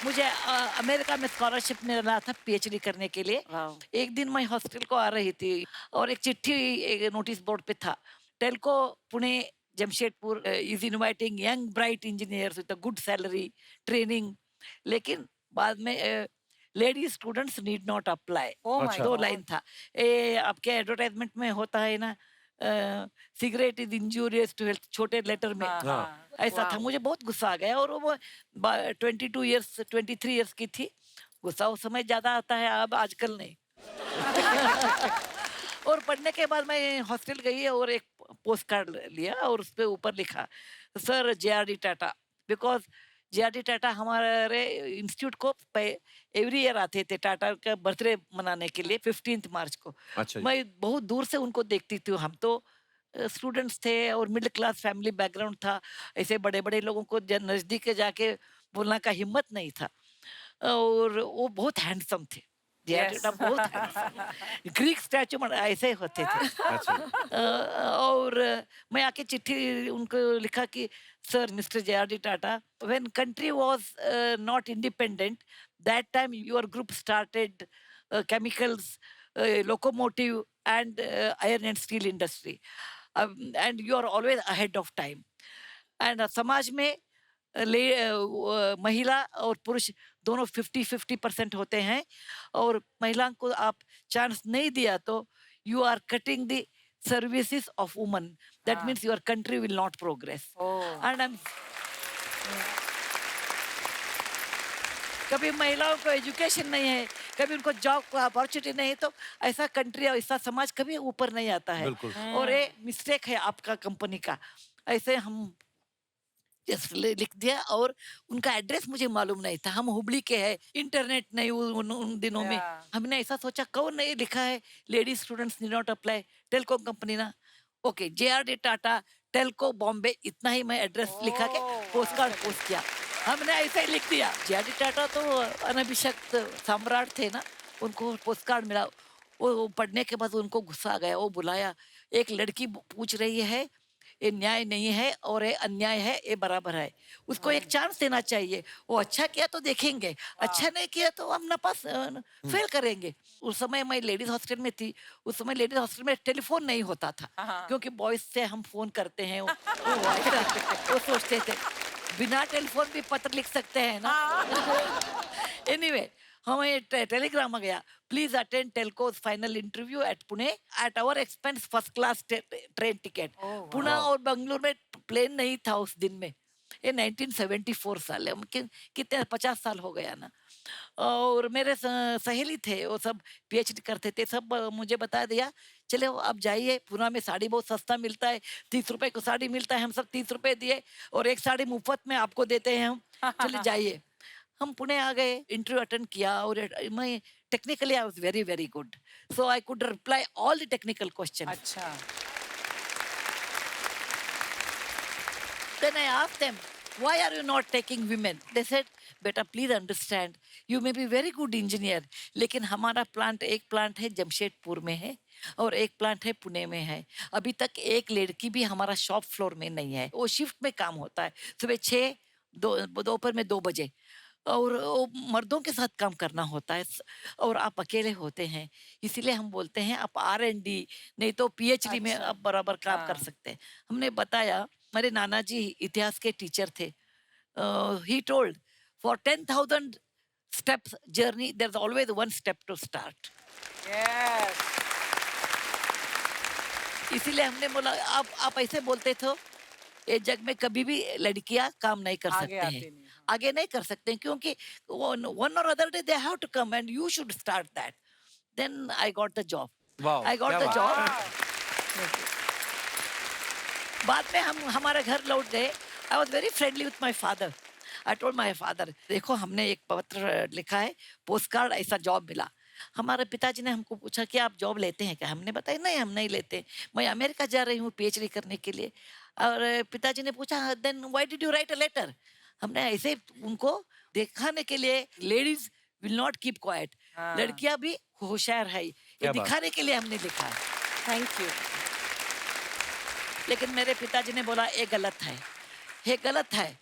मुझे अमेरिका में स्कॉलरशिप मिला था पीएचडी करने के लिए। Wow. एक दिन मैं हॉस्टल को आ रही थी और एक चिट्ठी एक नोटिस बोर्ड पे था, Telco Pune Jamshedpur is inviting young bright engineers with a good salary training, लेकिन बाद में lady students need not apply. Oh my दो God. लाइन था। आपके एडवर्टाइजमेंट में होता है ना, cigarette is injurious to health, छोटे लेटर में ऐसा था। मुझे बहुत गुस्सा आ गया और वो 22 ईयर्स 23 ईयर्स की थी। गुस्सा उस समय ज्यादा आता है, अब आजकल नहीं। और पढ़ने के बाद मैं हॉस्टल गई और एक पोस्ट कार्ड लिया और उस पे ऊपर लिखा, sir JRD Tata, because JRD Tata हमारे इंस्टीट्यूट को एवरी ईयर आते थे टाटा का बर्थडे मनाने के लिए 15 मार्च को। अच्छा जी। मैं बहुत दूर से उनको देखती थी। हम तो स्टूडेंट्स थे और मिडिल क्लास फैमिली बैकग्राउंड था, ऐसे बड़े बड़े लोगों को नजदीक जाके बोलने का हिम्मत नहीं था। और वो बहुत हैंडसम थे। Yes. बहुत हैंडसम, ग्रीक स्टैचू ऐसे होते थे। अच्छा। और मैं आके चिट्ठी उनको लिखा कि sir mister JRD Tata, when country was not independent that time your group started chemicals, locomotive and iron and steel industry, and you are always ahead of time. And समाज में महिला और पुरुष दोनों 50-50% होते हैं, और महिला को आप चांस नहीं दिया तो you are cutting the services of woman, that means your country will not progress. And I am कभी महिलाओं को एजुकेशन नहीं है, कभी उनको जॉब को अपॉर्चुनिटी नहीं है, तो ऐसा कंट्री और ऐसा समाज कभी ऊपर नहीं आता है। बिल्कुल। और ये मिस्टेक है आपका कंपनी का। ऐसे हम लिख दिया और उनका एड्रेस मुझे मालूम नहीं था। हम हुबली के हैं, इंटरनेट नहीं उन दिनों में। हमने ऐसा सोचा कौन नहीं लिखा है, lady students need not apply, Telco company ना। ओके, JRD टाटा टेल्को बॉम्बे, इतना ही मैं एड्रेस लिखा के पोस्ट कार्ड पोस्ट किया। हमने ऐसे ही लिख दिया। JRD टाटा तो अनभिषिक्त सम्राट थे ना, उनको पोस्ट कार्ड मिला। वो पढ़ने के बाद उनको गुस्सा आ गया। वो बुलाया, एक लड़की पूछ रही है, ये न्याय नहीं है और ये अन्याय है, ये बराबर है, उसको एक चांस देना चाहिए। वो अच्छा किया तो देखेंगे, अच्छा नहीं किया तो हम ना पास फेल करेंगे। उस समय मैं लेडीज हॉस्टल में थी। उस समय लेडीज हॉस्टल में टेलीफोन नहीं होता था, क्योंकि बॉयज से हम फोन करते हैं। वो सोचते थे बिना टेलीफोन भी पत्र लिख सकते हैं ना। एनीवे, हमें टेलीग्राम आ गया, please attend Telco's final interview at Pune at our expense, first class train ticket. Pune और बेंगलुरु में प्लेन नहीं था उस दिन में, ये 1974 साल है, कितने 50 साल हो गया ना। और मेरे सहेली थे, वो सब पीएचडी करते थे, सब मुझे बता दिया चले आप जाइए, पूना में साड़ी बहुत सस्ता मिलता है, 30 रुपए को साड़ी मिलता है, हम सब 30 रुपए दिए और एक साड़ी मुफ्त में आपको देते हैं हम, चले जाइए। हम पुणे आ गए, इंटरव्यू अटेंड किया और मैं technically I was very very good, so I could reply all the technical question. अच्छा, Then I asked them, why are you not taking women? They said, बेटा please understand, you may be very good engineer, लेकिन हमारा plant, एक plant है जमशेदपुर में है और एक प्लांट है पुणे में है। अभी तक एक लड़की भी हमारा शॉप फ्लोर में नहीं है। वो शिफ्ट में काम होता है, सुबह 6, दोपहर में 2 बजे, और वो मर्दों के साथ काम करना होता है और आप अकेले होते हैं। इसीलिए हम बोलते हैं आप R&D नहीं तो PhD में आप बराबर काम कर सकते हैं। हमने बताया, मेरे नाना जी इतिहास के टीचर थे, he told for 10,000 steps journey there's always one step to start. yes. इसीलिए हमने बोला आप ऐसे बोलते थे, ये जग में कभी भी लड़कियां काम नहीं कर आगे सकते आती हैं, नहीं, आगे नहीं कर सकते हैं, क्योंकि one or other day they have to come and you should start that. Then I got the job. Wow, I got क्या the बात job. बाद में हम हमारे घर लौट गए। I was very friendly with my father. I told my father, देखो हमने एक पत्र लिखा है, पोस्ट कार्ड, ऐसा जॉब मिला। हमारे पिताजी ने हमको पूछा कि आप जॉब लेते हैं क्या? हमने बताया नहीं, हम नहीं लेते, मैं अमेरिका जा रही हूँ PhD करने के लिए। और पिताजी ने पूछा then why did you write a letter? हमने ऐसे उनको दिखाने के लिए, ladies will not keep quiet, लड़कियां भी होशियार है, ये क्या बात। दिखाने के लिए हमने लिखा है। Thank you. लेकिन मेरे पिताजी ने बोला ये गलत है, ये गलत है।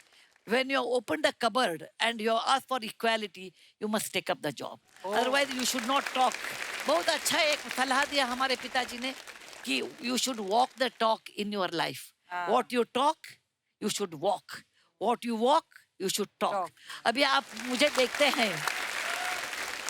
When you open the cupboard and you ask for equality, you must take up the job. Otherwise, you should not talk. बहुत अच्छा एक सलाह दिया हमारे पिताजी ने कि you should walk the talk in your life. What you talk, you should walk. What you walk, you should talk. अभी आप मुझे देखते हैं,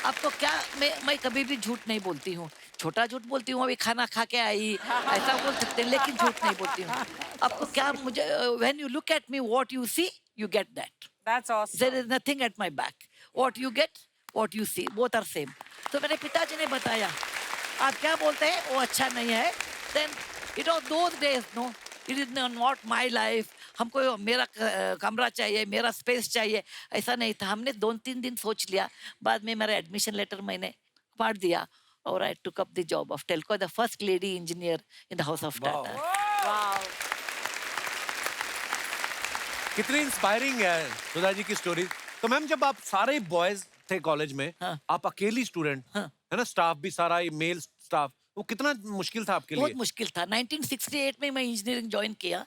आपको क्या, मैं कभी भी झूठ नहीं बोलती हूँ। छोटा झूठ बोलती हूँ, अभी खाना खा के आई, ऐसा बोल सकते हैं, लेकिन झूठ नहीं बोलती हूँ। आपको क्या, मुझे when you look at me, what you see, you get that. That's awesome. There is nothing at my back. What you get, what you see, both are same. तो मेरे पिताजी ने बताया, आप क्या बोलते हैं वो अच्छा नहीं है। Then it was those days, no, it is not my life. हमको मेरा कमरा चाहिए, मेरा स्पेस चाहिए, ऐसा नहीं था। हमने 2-3 दिन सोच लिया, बाद में मेरा एडमिशन लेटर मैंने फाड़ दिया और I took up the job of Telco, the first lady engineer in the house of Tata. Wow. कितनी इंस्पायरिंग है सुधा जी की स्टोरी। तो मैम, जब आप सारे बॉयज थे कॉलेज में, हाँ। आप अकेली स्टूडेंट, हाँ। है ना, स्टाफ भी सारा मेल स्टाफ, वो कितना मुश्किल था आपके बहुत लिए? मुश्किल था। 1968 में मैं इंजीनियरिंग ज्वाइन किया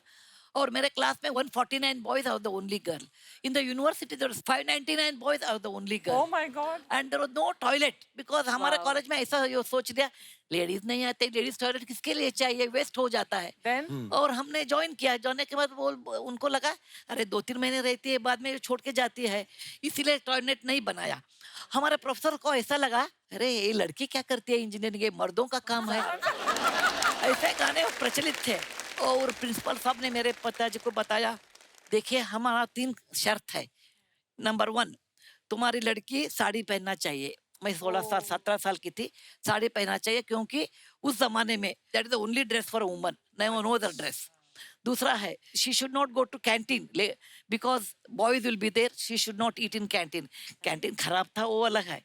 और मेरे क्लास में 149 boys are the only girl. In the university there 599 boys are the only girl. Oh my God. And there was no toilet, because हमारे Wow. कॉलेज में ऐसा ये सोच दिया, लेडीज नहीं आते, लेडीज टॉयलेट किसके लिए चाहिए, वेस्ट हो जाता है। Then? और हमने ज्वाइन किया, ज्वाइन के बाद वो उनको लगा अरे 2-3 महीने रहती है, बाद में छोड़ के जाती है, इसीलिए टॉयलेट नहीं बनाया। हमारे प्रोफेसर को ऐसा लगा अरे ये लड़की क्या करती है इंजीनियरिंग, ये मर्दों का काम है। ऐसे गाने प्रचलित थे। और प्रिंसिपल साहब ने मेरे पिताजी को बताया, देखिए हमारा 3 शर्त है। नंबर 1, तुम्हारी लड़की साड़ी पहनना चाहिए। मैं 16 साल 17 साल की थी, साड़ी पहनना चाहिए, क्योंकि उस जमाने में that is the only dress for woman, no other dress. दूसरा है, she should not go to canteen, because boys will be there, she should not eat in canteen. Canteen खराब था वो अलग है।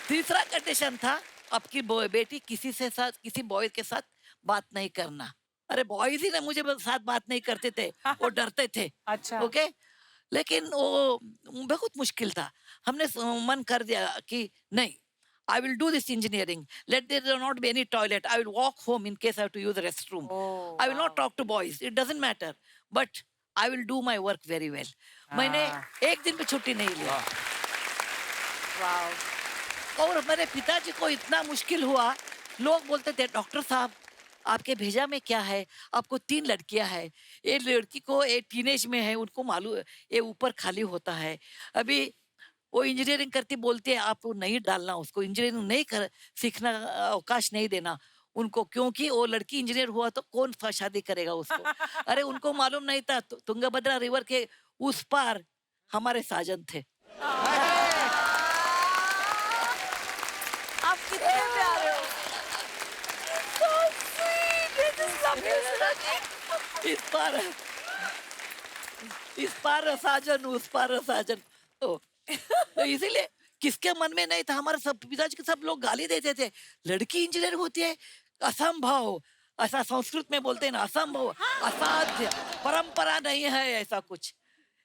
तीसरा कंडीशन था, आपकी बेटी किसी से साथ, किसी बॉय के साथ बात नहीं करना। अरे बॉयज ही ना मुझे साथ बात नहीं करते थे, वो डरते थे। अच्छा। ओके, लेकिन वो बहुत मुश्किल था। हमने मन कर दिया कि नहीं, I will do this engineering. Let there not be any toilet. I will walk home in case I have to use the restroom. Oh, I will not talk to boys. It doesn't matter. But I will do my work very well. मैंने एक दिन भी छुट्टी नहीं लिया। Wow. और मेरे पिताजी को इतना मुश्किल हुआ, लोग बोलते थे डॉक्टर साहब आपके भेजा में क्या है, आपको 3 लड़कियां हैं, एक लड़की को एक टीनेज में है, उनको मालूम ये ऊपर खाली होता है, अभी वो इंजीनियरिंग करती, बोलती है आप नहीं डालना उसको, इंजीनियरिंग नहीं कर, सीखना अवकाश नहीं देना, उनको, क्योंकि वो लड़की इंजीनियर हुआ तो कौन शादी करेगा उसको। अरे उनको मालूम नहीं था, तुंगभद्रा रिवर के उस पार हमारे साजन थे। आप कितने प्यारे हो। So sweet. I just love you, Sudha ji. इस पार साजन, उस पार साजन। तो इसीलिए किसके मन में नहीं था, हमारे सब पिताजी के सब लोग गाली देते थे, लड़की इंजीनियर होती है, असंभव, ऐसा संस्कृत में बोलते हैं ना, असंभव, असाध्य, परंपरा नहीं है ऐसा कुछ।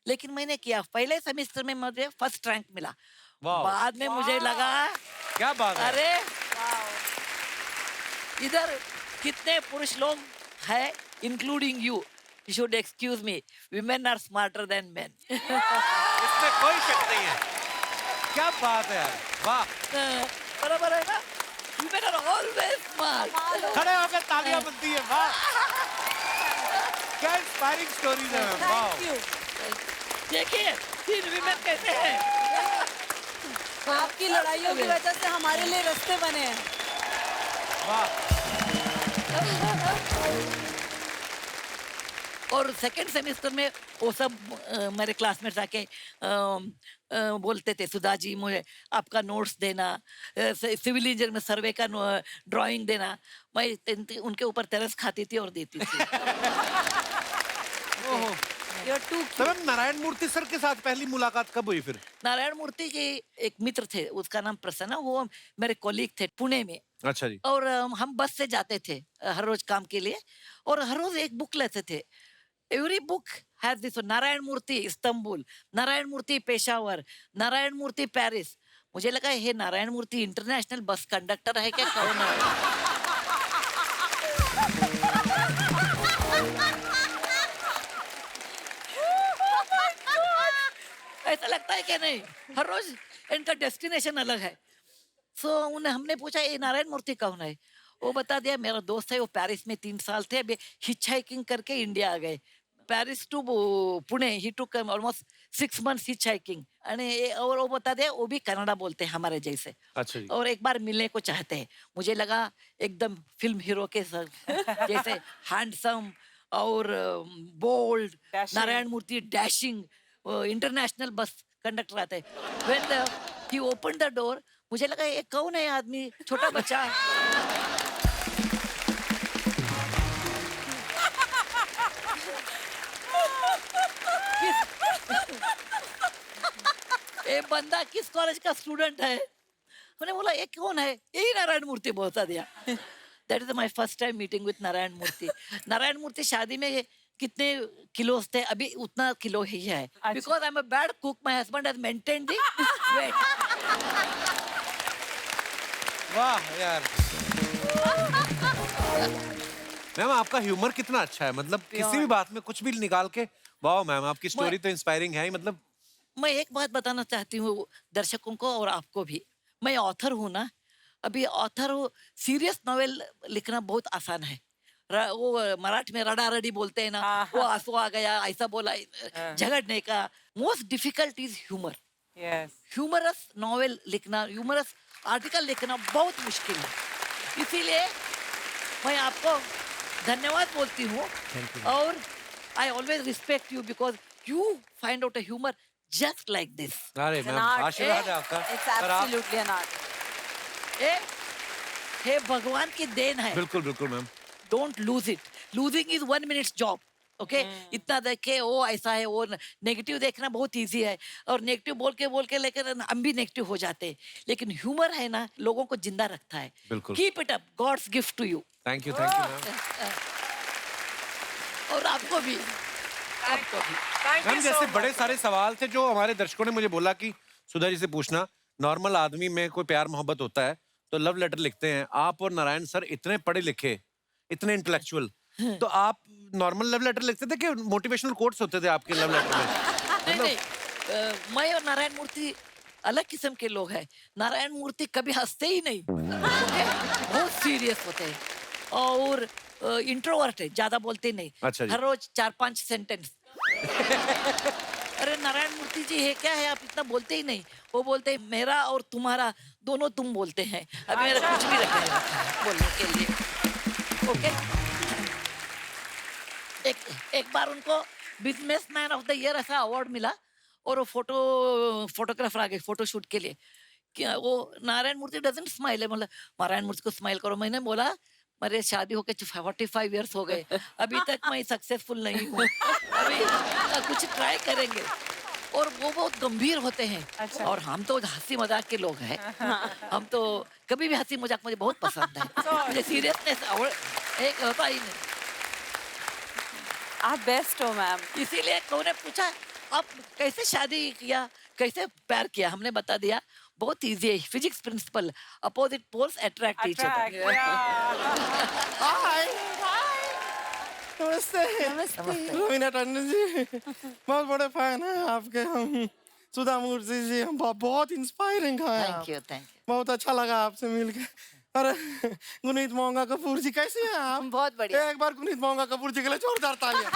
लेकिन मैंने किया, पहले सेमेस्टर में मुझे फर्स्ट रैंक मिला। वाह। बाद में मुझे लगा, क्या बात है। अरे इधर कितने पुरुष लोग हैं, including you, you should excuse me, women are smarter than men। इसमें कोई शक नहीं है। क्या बात है यार, वाह। बराबर है ना, women are always smart। खड़े होकर तालियां बनती है, वाह। क्या इंस्पायरिंग स्टोरीज है मैम, वाह। देखिए 3 women कैसे हैं। आपकी लड़ाइयों की वजह से हमारे लिए रास्ते बने हैं। वाह। और सेकंड सेमेस्टर में वो सब मेरे क्लासमेट्स आके बोलते थे, सुधा जी मुझे आपका नोट्स देना, सिविल इंजीनियर में सर्वे का ड्राइंग देना। मैं उनके ऊपर तरस खाती थी और देती थी। ओहो। तो मैम नारायण मूर्ति सर के साथ पहली मुलाकात कब हुई फिर? नारायण मूर्ति के एक मित्र थे, उसका नाम प्रसन्न, वो मेरे कॉलीग थे पुणे में। अच्छा जी। और हम बस से जाते थे हर रोज काम के लिए, और हर रोज एक बुक लेते थे। Every book has this, Narayan Murthy Istanbul, Narayan Murthy Peshawar, Narayan Murthy Paris. मुझे लगा ये Narayan Murthy international bus conductor है क्या, कौन है? ऐसा लगता है क्या नहीं, हर रोज इनका डेस्टिनेशन अलग है। उन्हें हमने पूछा ये नारायण मूर्ति कौन है, वो बता दिया मेरा दोस्त है, वो पेरिस में 3 साल थे, अभी हिचहाइकिंग करके इंडिया आ गए। पेरिस टू पुणे ही टुक ऑलमोस्ट 6 months हिचहाइकिंग। और वो बता दिया वो भी कन्नड़ा बोलते हैं हमारे जैसे। अच्छा जी। और एक बार मिलने को चाहते हैं। मुझे लगा एकदम फिल्म हीरो के जैसे हैंडसम और बोल्ड, नारायण मूर्ति डैशिंग, इंटरनेशनल बस कंडक्टर आते हैं। When he open the door, मुझे लगा ये कौन है आदमी, छोटा बच्चा। ये बंदा किस कॉलेज का स्टूडेंट है? मैंने बोला ये कौन है, यही नारायण मूर्ति बोलता दिया। That is my first time meeting with Narayana Murthy. Narayana Murthy शादी में कितने किलोस थे, अभी उतना किलो ही है। Because I am a bad cook, my husband has maintained the weight. वाह यार। मैम आपका ह्यूमर कितना अच्छा है, मतलब किसी भी बात में कुछ भी निकाल के, वाह मैम आपकी स्टोरी तो इंस्पायरिंग है ही। मतलब मैं एक बात बताना चाहती हूँ दर्शकों को और आपको भी, मैं ऑथर हूँ ना। अभी ऑथर हो, सीरियस नॉवेल लिखना बहुत आसान है। वो मराठी में रड़ा रड़ी बोलते हैं ना, वो आंसू आ गया, ऐसा बोला, झगड़ने का। Most difficult is humour. Humorous novel लिखना, ह्यूमरस आर्टिकल लिखना बहुत मुश्किल है। इसीलिए मैं आपको धन्यवाद बोलती हूँ, और I always respect you because you find out a humour just like this. अरे मैम आशीर्वाद है आपका। It's पर आप- absolutely an art. हे भगवान की देन है। बिल्कुल बिल्कुल ma'am. Don't lose it, losing is 1 minute job. Okay, इतना देखे वो ऐसा है, वो नेगेटिव देखना बहुत इजी है, और नेगेटिव बोल के लेकर हम भी नेगेटिव हो जाते हैं। लेकिन ह्यूमर है ना, लोगों को जिंदा रखता है। बिल्कुल। Keep it up, God's gift to you. Thank you ma'am. और आपको भी, आपको भी। मैम जैसे बड़े सारे सवाल थे जो हमारे दर्शकों ने मुझे बोला कि सुधा जी से पूछना। नॉर्मल आदमी में कोई प्यार मोहब्बत होता है तो लव लेटर लिखते हैं, आप और नारायण सर इतने पढ़े लिखे, इतने इंटेलेक्चुअल, तो आप नॉर्मल लव लेटर लिखते थे कि मोटिवेशनल कोट्स होते थे आपके लव लेटर में? नहीं, मैं और नारायण मूर्ति अलग किस्म के लोग हैं। नारायण मूर्ति कभी हंसते ही नहीं, बहुत सीरियस होते हैं, और इंट्रोवर्ट है, ज्यादा बोलते नहीं। अच्छा जी। हर रोज 4-5 सेंटेंस। अरे नारायण मूर्ति जी है क्या है, आप इतना बोलते ही नहीं। वो बोलते हैं मेरा और तुम्हारा दोनों तुम बोलते हैं। अभी मेरा कुछ भी रखा है बोलने के लिए। ओके। एक एक बार उनको बिजनेसमैन ऑफ द ईयर ऐसा अवार्ड मिला, और वो फोटोग्राफर आ गए फोटो शूट के लिए। क्या वो नारायण मूर्ति डजंट स्माइल है, बोला नारायण मूर्ति को स्माइल करो। मैंने बोला मेरे शादी होके 45 इयर्स हो गए, अभी तक मैं सक्सेसफुल नहीं हूँ, अभी कुछ ट्राई करेंगे। और वो बहुत गंभीर होते हैं। अच्छा। और हम तो हंसी मजाक के लोग हैं, हम तो कभी भी हंसी मजाक मुझे बहुत पसंद है, मुझे सीरियसनेस एक होता ही नहीं। आप बेस्ट हो मैम। इसीलिए उन्होंने पूछा आप कैसे शादी किया, कैसे प्यार किया, हमने बता दिया बहुत इजी है, physics principle, opposite poles attract each Attract, other. yeah. Hi नमस्ते। रवीना टंडन जी, बहुत बड़े फैन हैं आपके हम। सुधा मूर्ति जी, हम बहुत इंस्पायरिंग हैं आप। Thank you. बहुत अच्छा लगा आपसे मिलके। अरे गुनीत मोंगा कपूर जी कैसे हैं आप? बहुत बढ़िया। एक बार गुनीत मोंगा कपूर जी के लिए जोरदार तालियां।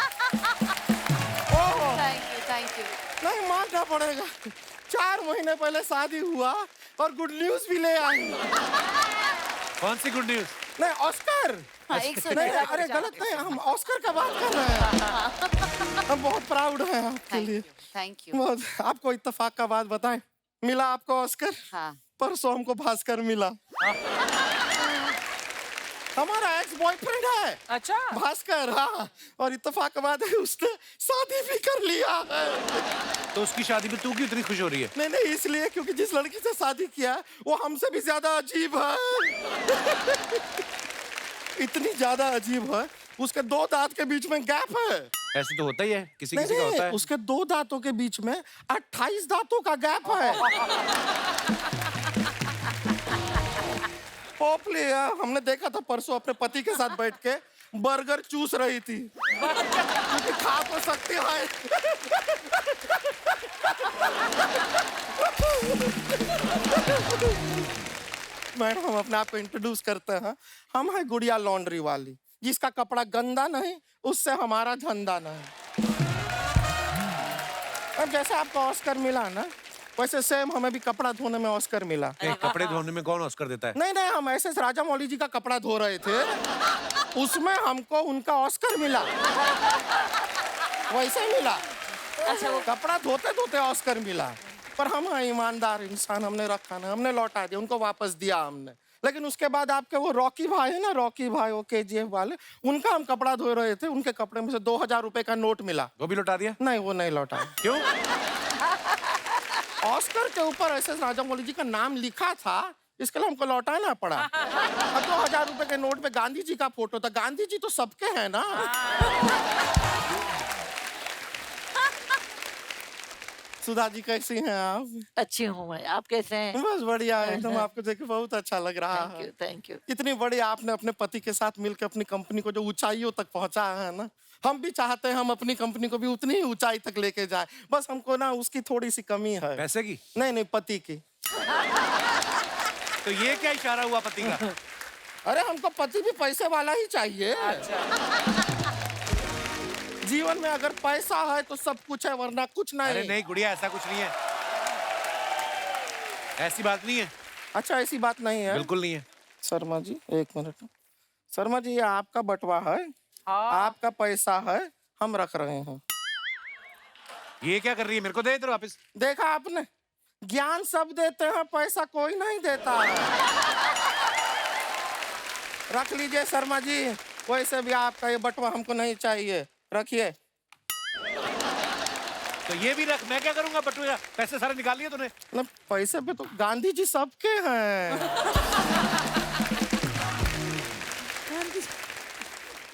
Oh thank you. नहीं मानना पड़ेगा, 4 महीने पहले शादी हुआ और गुड न्यूज भी ले आई। कौन सी गुड न्यूज? नहीं ऑस्कर। हाँ, 100 नहीं अरे गलत नहीं, हम ऑस्कर का बात कर रहे हैं। हम बहुत प्राउड हैं आपके लिए। Thank you. बहुत। आपको इत्तेफाक का बात बताएं, मिला आपको ऑस्कर? हाँ। परसों हमको भास्कर मिला। हमारा एक्स बॉयफ्रेंड है अच्छा। भास्कर। हाँ, और इत्तेफाक का बात है उसने शादी भी कर लिया है। तो उसकी शादी में तू क्यों इतनी खुश हो रही है? नहीं इसलिए क्योंकि जिस लड़की से शादी किया वो हमसे भी ज्यादा अजीब है। इतनी ज्यादा अजीब है, उसके 2 दांत के बीच में गैप है। ऐसे तो होता ही है, किसी नहीं, किसी का होता है। उसके 2 दांतों के बीच में 28 दांतों का गैप है। होपली हमने देखा था परसों अपने पति के साथ बैठ के बर्गर चूस रही थी, क्योंकि खा तो सकती है। मैडम हम अपने आप को इंट्रोड्यूस करते हैं, हम हैं गुड़िया लॉन्ड्री वाली, जिसका कपड़ा गंदा नहीं उससे हमारा धंधा नहीं। अब जैसे आपको ऑस्कर मिला ना, वैसे सेम हमें भी कपड़ा धोने में ऑस्कर मिला। कपड़े धोने में कौन ऑस्कर देता है? नहीं हम ऐसे राजा मौली जी का कपड़ा धो रहे थे, उसमें हमको उनका ऑस्कर मिला। वैसे मिला। अच्छा, वो कपड़ा धोते धोते ऑस्कर मिला। पर हम हैं ईमानदार इंसान, हमने रखा ना, हमने लौटा दिया, उनको वापस दिया हमने। लेकिन उसके बाद आपके वो रॉकी भाई है ना, रॉकी भाई वो KGF वाले, उनका हम कपड़ा धो रहे थे, उनके कपड़े में से 2000 रुपए का नोट मिला। वो भी लौटा दिया? नहीं वो नहीं लौटा। क्यों? ऑस्कर के ऊपर ऐसे राजा मौली जी का नाम लिखा था, इसके लिए हमको लौटाना पड़ा। अब 2000 रुपए के नोट पे गांधी जी का फोटो था, गांधी जी तो सबके हैं ना। सुधा जी कैसी हैं आप? अच्छी हूँ मैं, आप कैसे हैं? बस बढ़िया है एकदम, आपको देख के बहुत अच्छा लग रहा है। Thank you. इतनी बड़ी आपने अपने पति के साथ मिलकर अपनी कंपनी को जो ऊंचाइयों तक पहुंचा है ना, हम भी चाहते हैं हम अपनी कंपनी को भी उतनी ही ऊंचाई तक लेके जाए। बस हमको ना उसकी थोड़ी सी कमी है। पैसे की? नहीं पति की। तो ये क्या इशारा हुआ पति का? अरे हमको पति भी पैसे वाला ही चाहिए। जीवन में अगर पैसा है तो सब कुछ है, वरना कुछ नहीं। अरे नहीं गुड़िया, ऐसा कुछ नहीं है, ऐसी बात नहीं है। अच्छा ऐसी बात नहीं है? बिल्कुल नहीं है। शर्मा जी 1 मिनट। शर्मा जी ये आपका बटवा है, आपका पैसा है, हम रख रहे हैं। ये क्या कर रही है? मेरे को दे इधर वापस। देखा आपने, ज्ञान सब देते हैं, पैसा कोई नहीं देता है। रख लीजिए शर्मा जी, वैसे भी आपका ये बटवा हमको नहीं चाहिए, रखिए। तो ये भी रख, मैं क्या करूंगा बटुआ? पैसे सारे निकाल लिए तूने? मतलब पैसे पे तो गांधी जी सबके हैं।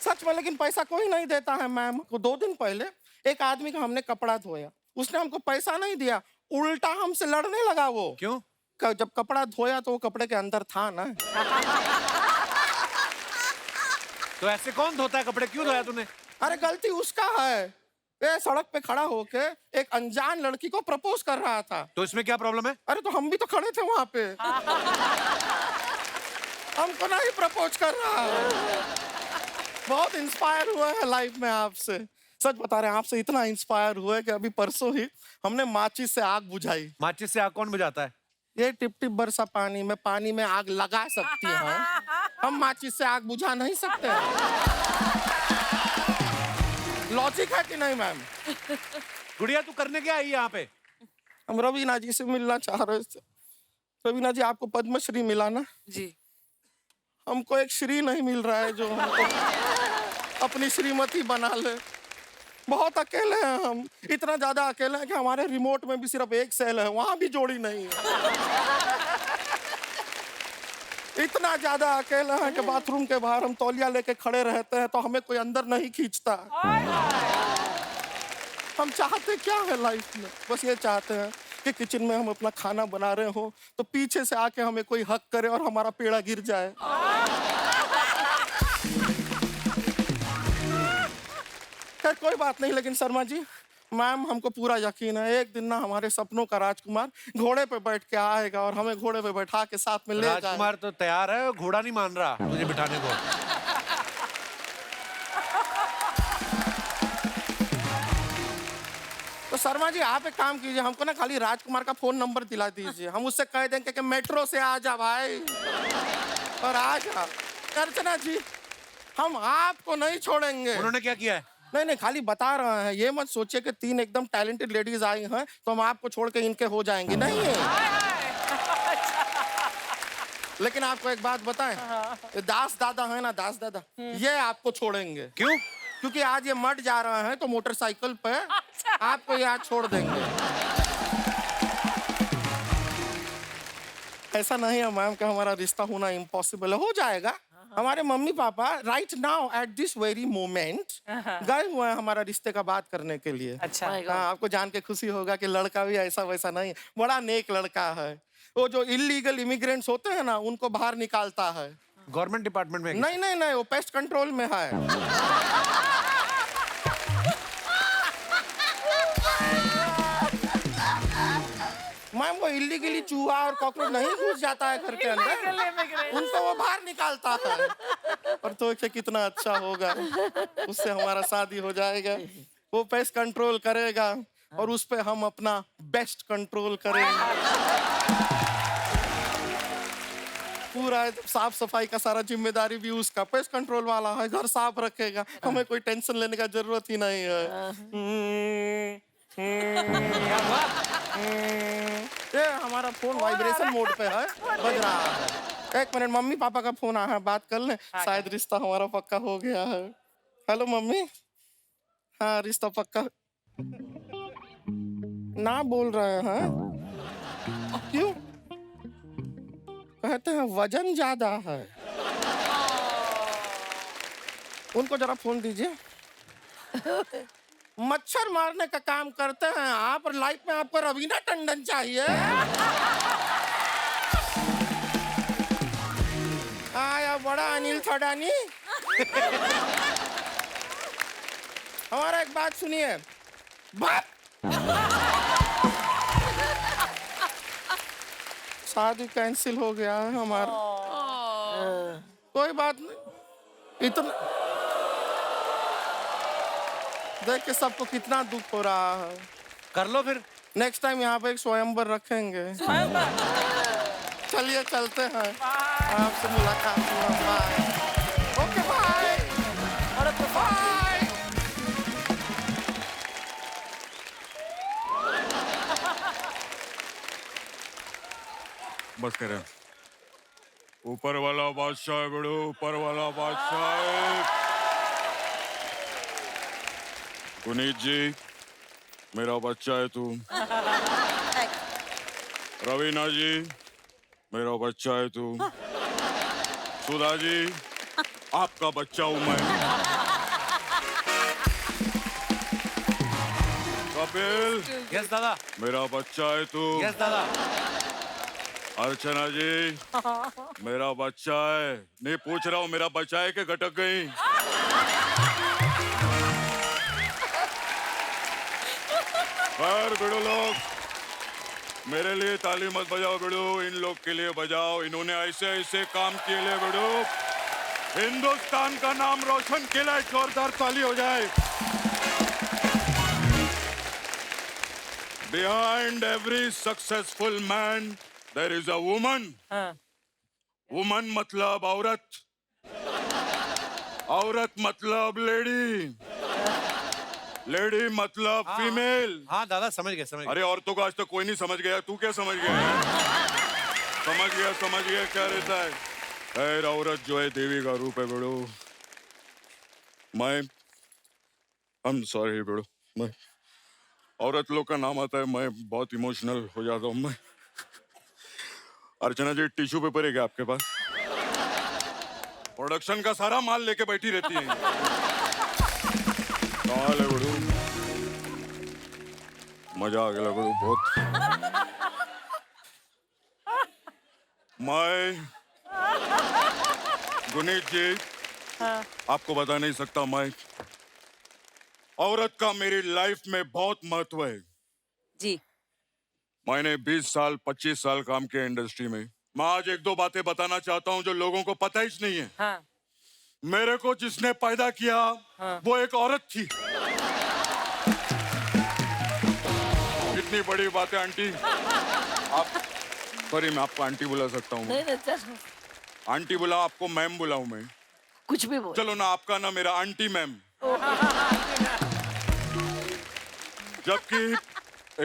सच में, लेकिन पैसा कोई नहीं देता है मैम को। 2 दिन पहले एक आदमी का हमने कपड़ा धोया, उसने हमको पैसा नहीं दिया, उल्टा हमसे लड़ने लगा वो। क्यों? जब कपड़ा धोया तो वो कपड़े के अंदर था ना। तो ऐसे कौन धोता है कपड़े? क्यों धोया तूने? अरे गलती उसका है, ये सड़क पे खड़ा होके एक अनजान लड़की को प्रपोज कर रहा था। तो इसमें क्या प्रॉब्लम है? अरे तो हम भी तो खड़े थे वहां पे। हमको नहीं प्रपोज कर रहा है। बहुत इंस्पायर हुआ है लाइफ में आपसे, सच बता रहे हैं, आपसे इतना इंस्पायर हुआ है कि अभी परसों ही हमने माचिस से आग बुझाई। माचिस से आग कौन बुझाता है? ये टिप टिप बरसा पानी में आग लगा सकती है। हम माचिस से आग बुझा नहीं सकते। लॉजिक है कि नहीं मैम? गुड़िया तू करने क्या आई यहाँ पे? हम रवीना जी से मिलना चाह रहे थे। रवीना जी, आपको पद्मश्री मिला ना? जी। हमको एक श्री नहीं मिल रहा है जो हमको अपनी श्रीमती बना ले। बहुत अकेले हैं हम, इतना ज्यादा अकेले हैं कि हमारे रिमोट में भी सिर्फ एक सेल है, वहां भी जोड़ी नहीं है। इतना ज्यादा अकेले हैं कि बाथरूम के बाहर हम तौलिया लेके खड़े रहते हैं तो हमें कोई अंदर नहीं खींचता। हम चाहते क्या है लाइफ में? बस ये चाहते हैं कि किचन में हम अपना खाना बना रहे हो तो पीछे से आके हमें कोई हक करे और हमारा पेड़ा गिर जाए। खैर कोई बात नहीं, लेकिन शर्मा जी, मैम, हमको पूरा यकीन है एक दिन ना हमारे सपनों का राजकुमार घोड़े पे बैठ के आएगा और हमें घोड़े पे बैठा के साथ में ले जाएगा। राजकुमार तो तैयार है, घोड़ा नहीं मान रहा तुझे बिठाने को। तो शर्मा जी, आप एक काम कीजिए, हमको ना खाली राजकुमार का फोन नंबर दिला दीजिए, हम उससे कह देंगे कि मेट्रो से आ जा भाई, और आ जा। अर्चना जी, हम आपको नहीं छोड़ेंगे। उन्होंने क्या किया है? नहीं नहीं, खाली बता रहे हैं, ये मत सोचिए कि 3 एकदम टैलेंटेड लेडीज आई हैं तो हम आपको छोड़ के इनके हो जाएंगे, नहीं है। लेकिन आपको एक बात बताएं, ये दास दादा है ना, दास दादा, ये आपको छोड़ेंगे। क्यों? क्योंकि आज ये मठ जा रहे हैं तो मोटरसाइकिल पे आपको यहाँ छोड़ देंगे। ऐसा नहीं है मैम कि हमारा रिश्ता होना इम्पॉसिबल है, हो जाएगा। हमारे mummy papa right now at this very moment गए हुए हैं हमारा रिश्ते का बात करने के लिए। अच्छा। हाँ, आपको जान के खुशी होगा कि लड़का भी ऐसा वैसा नहीं है, बड़ा नेक लड़का है। वो जो इलीगल इमिग्रेंट्स होते हैं ना, उनको बाहर निकालता है। गवर्नमेंट डिपार्टमेंट में? नहीं नहीं नहीं, वो पेस्ट कंट्रोल में है। मैम, वो इलीगली चूहा और कॉकरोच नहीं घुस जाता है घर के अंदर, उनको वो बाहर निकालता है। और तो क्या कितना अच्छा होगा, उससे हमारा शादी हो जाएगा, वो पेस्ट कंट्रोल करेगा और उस पे हम अपना बेस्ट कंट्रोल करेंगे। पूरा साफ सफाई का सारा जिम्मेदारी भी उसका, पेस्ट कंट्रोल वाला है, घर साफ रखेगा, हमें कोई टेंशन लेने का जरूरत ही नहीं है। ये हमारा फोन वाइब्रेशन मोड पे है, बज रहा है। 1 मिनट, मम्मी पापा का फोन आया है, बात कर लें, शायद रिश्ता हमारा पक्का हो गया है। हेलो मम्मी, हाँ रिश्ता पक्का ना बोल रहे हैं, क्यों? कहते हैं वजन ज्यादा है। उनको जरा फोन दीजिए। मच्छर मारने का काम करते हैं आप, और लाइफ में आपको रवीना टंडन चाहिए। आया बड़ा अनिल थडानी। हमारा एक बात सुनिए, शादी कैंसिल हो गया है हमारा। कोई बात नहीं, इतना देख के सबको कितना दुख हो रहा है। कर लो फिर। नेक्स्ट टाइम यहाँ पे एक स्वयंवर रखेंगे। चलिए चलते हैं, आपसे मुलाकात हुआ, बाय। Okay bye. बाय। बस करें। ऊपर वाला बादशाह है बेड़ो, ऊपर वाला बादशाह है। पुनीत जी, मेरा बच्चा है तू। रवीना जी, मेरा बच्चा है तू। सुधा जी, आपका बच्चा हूं मैं। कपिल, यस दादा। मेरा बच्चा है तू। यस दादा। अर्चना जी, मेरा बच्चा है। नहीं पूछ रहा हूँ मेरा बच्चा है कि घटक गई। खैर बिड़ो लोग, मेरे लिए ताली मत बजाओ बिड़ो, इन लोग के लिए बजाओ। इन्होंने ऐसे ऐसे काम किए ले बिड़ो, हिंदुस्तान का नाम रोशन किया है। जोरदार ताली हो जाए। Behind every successful man there is a woman. Woman मतलब औरत, औरत मतलब लेडी, लेडी मतलब फीमेल। हाँ दादा समझ गए समझ गए। अरे औरतों को आज तक कोई नहीं समझ गया, तू क्या समझ गया है? समझ गया क्या रहता है। खैर औरत जो है देवी का रूप है बेड़ो। I'm sorry बेड़ो, मैं औरत लोग का नाम आता है मैं बहुत इमोशनल हो जाता हूँ मैं। अर्चना जी टिश्यू पेपर है क्या आपके पास? प्रोडक्शन का सारा माल लेके बैठी रहती है। कमाल है बेड़ो, मजा आ गया बेड़ो बहुत। मैं गुनीत जी आपको बता नहीं सकता, मैं औरत का मेरी लाइफ में बहुत महत्व है जी। मैंने 20 साल 25 साल काम किया इंडस्ट्री में। मैं आज एक दो बातें बताना चाहता हूं जो लोगों को पता ही नहीं है। हाँ। मेरे को जिसने पैदा किया वो एक औरत थी। इतनी बड़ी बात है आंटी, आप सॉरी मैं आपको आंटी बुला सकता हूँ? नहीं just आंटी बुलाओ, आपको मैम बुलाऊं मैं? कुछ भी बोल। चलो ना, आपका ना मेरा आंटी मैम। जबकि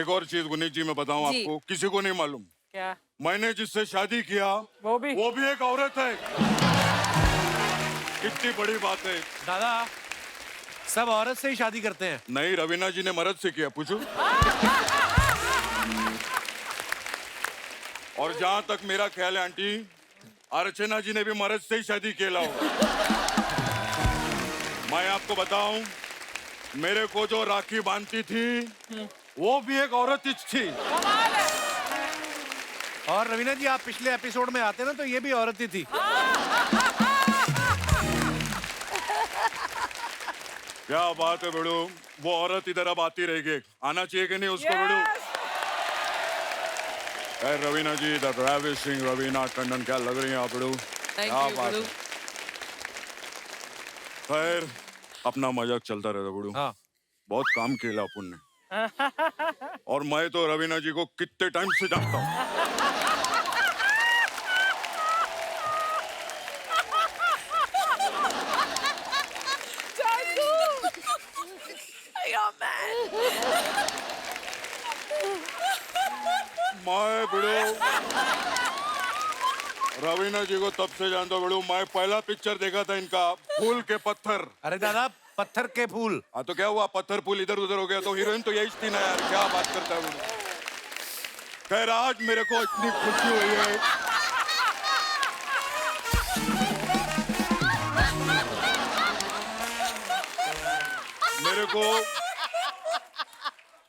एक और चीज गुनीत जी मैं बताऊं जी। आपको, किसी को नहीं मालूम, क्या? मैंने जिससे शादी किया वो भी एक औरत है। कितनी बड़ी बात है। दादा सब औरत से ही शादी करते हैं। नहीं, रवीना जी ने मर्द से किया, पूछो। और जहां तक मेरा ख्याल है आंटी, अर्चना जी ने भी मर्द से ही शादी किया होगा। मैं आपको बताऊं, मेरे को जो राखी बांधती थी वो भी एक औरत ही थी। और रवीना जी आप पिछले एपिसोड में आते ना तो ये भी औरत ही थी। क्या बात है बेड़ू, वो औरत इधर अब आती रहेगी, आना चाहिए कि नहीं उसको बेड़ू? रवीना जी, द ravishing रवीना टंडन, क्या लग रही हैं आप बेड़ू? क्या बात है। खैर अपना मजाक चलता रहता बेड़ू। हाँ। बहुत काम किया अपन ने। और मैं तो रवीना जी को कितने टाइम से जानता हूँ। मैं बिड़ो रवीना जी को तब से जानता हूँ। मैं पहला पिक्चर देखा था इनका, फूल के पत्थर। अरे दादा पत्थर के फूल। हाँ तो क्या हुआ, पत्थर फूल इधर उधर हो गया तो हीरोइन तो यही थी ना यार, क्या बात करता है बिड़ो। खैर आज मेरे को इतनी खुशी हुई है, मेरे को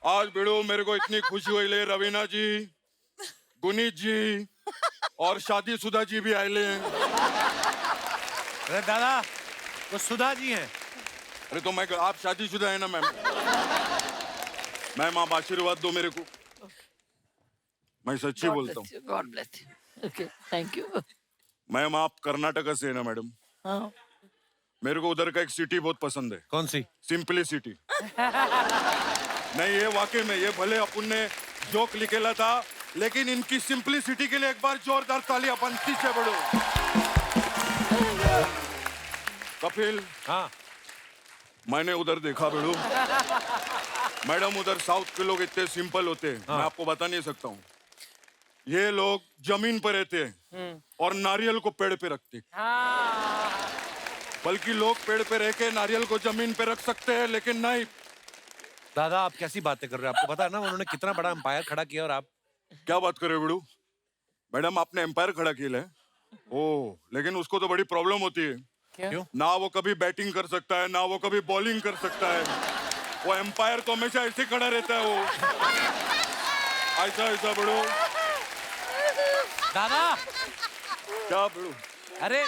आज बिड़ो मेरे को इतनी खुशी हुई ले, रवीना जी, गुनीत जी और शादीशुदा जी भी आए ले। अरे दादा वो सुधा जी हैं। अरे तो मैं, आप शादीशुदा है ना मैम? मैम आप आशीर्वाद दो मेरे को, मैं सच्ची बोलता हूँ। God bless you. Okay thank you. Ma'am आप कर्नाटक से है ना मैडम? हाँ। मेरे को उधर का एक सिटी बहुत पसंद है। कौन सी? सिंपलिसिटी। नहीं ये वाकई में, ये भले अपन ने जोक लिखेला था लेकिन इनकी सिंपलिसिटी के लिए एक बार जोरदार तालियां बनती से बड़ो। कपिल, हाँ मैंने उधर देखा बेड़ू, मैडम उधर साउथ के लोग इतने सिंपल होते हैं, मैं आपको बता नहीं सकता हूँ। ये लोग जमीन पर रहते हैं और नारियल को पेड़ पे रखते हैं। बल्कि लोग पेड़ पे रह के नारियल को जमीन पे रख सकते हैं लेकिन नहीं। दादा आप कैसी बातें कर रहे हैं? आपको पता है ना उन्होंने कितना बड़ा एम्पायर खड़ा किया और आप क्या बात कर रहे हो बेड़ू? मैडम आपने एम्पायर खड़ा किया है? ओह, लेकिन उसको तो बड़ी प्रॉब्लम होती है। क्यों? ना वो कभी बैटिंग कर सकता है ना वो कभी बॉलिंग कर सकता है। वो एम्पायर तो हमेशा ऐसे खड़ा रहता है, वो ऐसा ऐसा बेड़ू। दादा क्या बेड़ू? अरे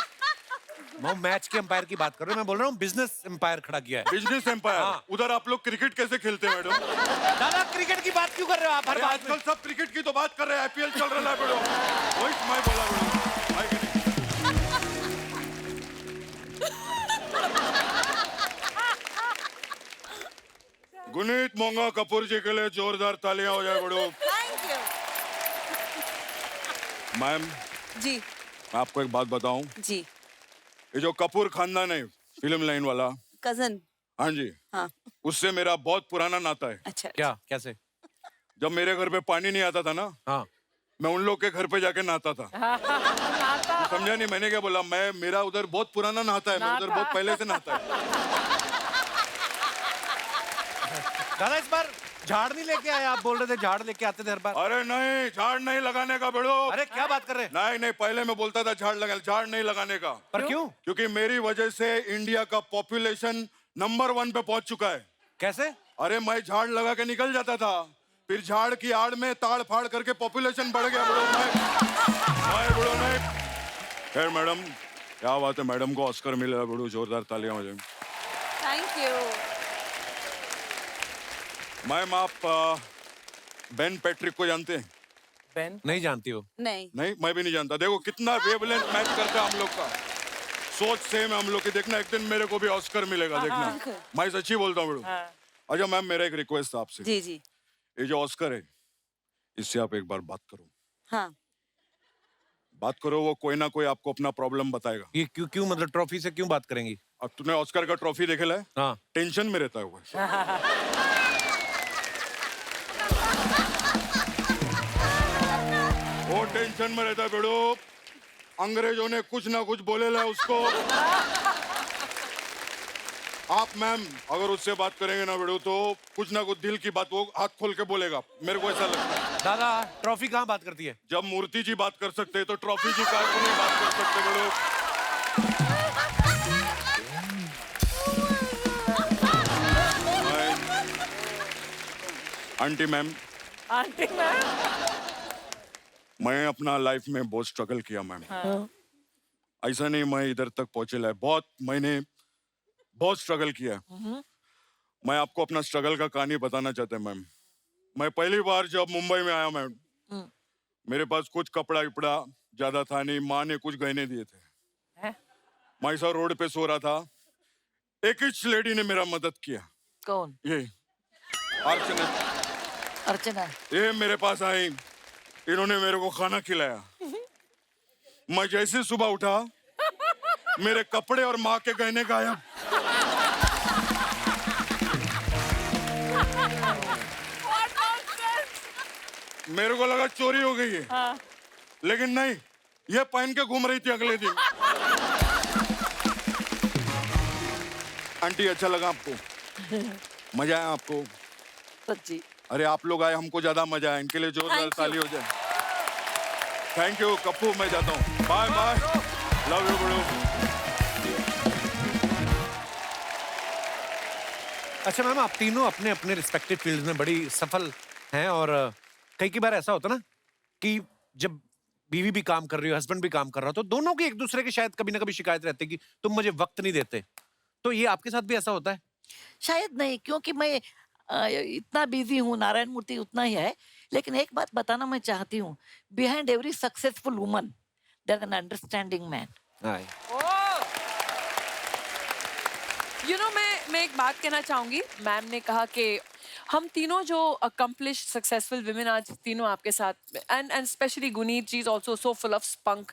मैं मैच के एम्पायर की बात कर रहा हूँ, मैं बोल रहा हूँ बिजनेस एम्पायर खड़ा किया है। Business empire? हाँ। उधर आप लोग क्रिकेट कैसे खेलते हैं मैडम? दादा क्रिकेट की बात क्यों कर रहे हो आप हर अरे बात आजकल में? सब क्रिकेट की तो बात कर रहे हैं, आईपीएल चल रहा है बेड़ो। वही मैं बोला बेड़ो, है कि नहीं? गुनीत मोंगा कपूर जी के लिए जोरदार तालियां हो जाए बेड़ो। Thank you. मैम जी मैं आपको एक बात बताऊं, जी। ये जो कपूर खानदान है फिल्म लाइन वाला। कजन। हाँ जी। हाँ। उससे मेरा बहुत पुराना नाता है। अच्छा। क्या कैसे? जब मेरे घर पे पानी नहीं आता था ना, हाँ मैं उन लोग के घर पे जाके नहाता था। तू समझा नहीं मैंने क्या बोला? मेरा उधर बहुत पुराना नहाता है, मैं उधर बहुत पहले से नहाता है। दादा इस बार झाड़ नहीं लेके आए? आप बोल रहे थे झाड़ लेके आते थे हर बार। अरे नहीं, झाड़ नहीं लगाने का बेड़ो। अरे क्या बात कर रहे हैं? नहीं नहीं, पहले मैं बोलता था झाड़ नहीं लगाने का। पर क्यों? क्योंकि मेरी वजह से इंडिया का पॉपुलेशन नंबर 1 पे पहुंच चुका है। कैसे? अरे मैं झाड़ लगा के निकल जाता था, फिर झाड़ की आड़ में ताड़ फाड़ करके पॉपुलेशन बढ़ गया। बड़ो नहीं। खैर मैडम, क्या बात है, मैडम को ऑस्कर मिला। बड़ो जोरदार तालियां हो जाए। Thank you. मैम आप बेन पैट्रिक को जानते हैं? बेन? नहीं जानती हो? नहीं। नहीं, मैं भी नहीं जानता। देखो कितना वेवलेंथ मैच करता है हम लोग का, सोच सेम है हम लोग की। देखना एक दिन मेरे को भी ऑस्कर मिलेगा, देखना। मैं सच्ची बोलता हूँ बड़ो। अच्छा मैम, मेरा एक रिक्वेस्ट था आपसे। जी जी। ये जो ऑस्कर है, इससे आप एक बार बात करो। हाँ। बात करो, वो कोई ना कोई आपको अपना प्रॉब्लम बताएगा। ये क्यों मतलब ट्रॉफी से क्यों बात करेंगी? अब तूने ऑस्कर का ट्रॉफी देखेला है? हाँ। टेंशन में रहता है वो। वो टेंशन में रहता है बेड़ो। अंग्रेजों ने कुछ ना कुछ बोलेला उसको। आप मैम अगर उससे बात करेंगे ना बेड़ो, तो कुछ ना कुछ दिल की बात वो हाथ खोल के बोलेगा, मेरे को ऐसा लगता है। दादा ट्रॉफी कहाँ बात करती है? जब मूर्ति जी बात कर सकते हैं तो ट्रॉफी जी का नहीं बात कर सकते बेड़ो। आंटी मैम, आंटी मैम, मैं अपना लाइफ में बहुत स्ट्रगल किया मैम। ऐसा नहीं मैं इधर तक पहुंचेला है, मैंने बहुत स्ट्रगल किया है। मैं आपको अपना स्ट्रगल का कहानी बताना चाहता हूँ मैम। मैं पहली बार जब मुंबई में आया मैम, मेरे पास कुछ कपड़ा विपड़ा ज्यादा था नहीं, माँ ने कुछ गहने दिए थे। मैं ऐसा रोड पे सो रहा था, एक ही लेडी ने मेरा मदद किया। कौन? ये अर्चना। अर्चना। ये मेरे पास आई, इन्होंने मेरे को खाना खिलाया। मैं जैसे सुबह उठा, मेरे कपड़े और माँ के गहने गायब। मेरे को लगा चोरी हो गई है, लेकिन नहीं, ये पहन के घूम रही थी अगले दिन। आंटी अच्छा लगा आपको? मजा आया आपको? सच्ची। अरे आप लोग आए, हमको ज्यादा मजा आया। इनके लिए जोरदार ताली हो जाए। थैंक यू कप्पू, मैं जाता हूँ। Bye bye, love you bro. अच्छा मैम, आप तीनों अपने अपने रिस्पेक्टिव फील्ड में बड़ी सफल हैं, और कई बार ऐसा होता ना कि जब बीवी भी काम कर रही हो, हस्बैंड भी काम कर रहा हो, तो दोनों की एक दूसरे की शायद कभी ना कभी शिकायत रहती है कि तुम मुझे वक्त नहीं देते। तो ये आपके साथ भी ऐसा होता है? शायद नहीं, क्योंकि मैं इतना बिजी हूँ, नारायण मूर्ति उतना ही है। लेकिन एक बात बताना मैं चाहती हूँ, behind every successful woman there is an understanding man. You know, मैं एक बात कहना चाहूंगी। मैम ने कहा कि हम तीनों जो अकम्प्लिश सक्सेसफुल विमेन आज तीनों आपके साथ, and specially Guneet ji is also so full of spunk.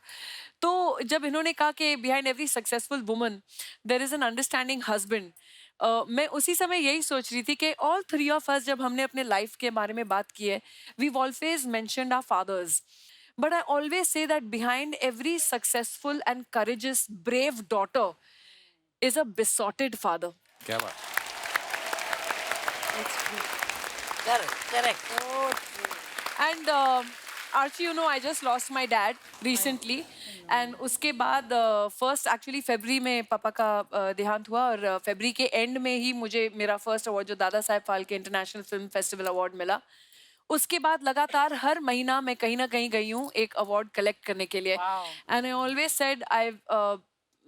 तो जब इन्होंने कहा कि behind every successful woman there is an understanding husband, मैं उसी समय यही सोच रही थी कि ऑल थ्री ऑफ अस जब हमने अपने लाइफ के बारे में बात की है, we always mentioned our fathers, but I always say that behind every successful and courageous brave daughter is a besotted father. क्या बात? Correct. And Archie, you know, I just lost my dad recently. And उसके बाद first actually February में पापा का देहांत हुआ, और February के end में ही मुझे मेरा first award जो Dada Saheb Phalke international film festival award मिला। उसके बाद लगातार हर महीना मैं कहीं ना कहीं गई हूँ एक अवार्ड कलेक्ट करने के लिए। And I always said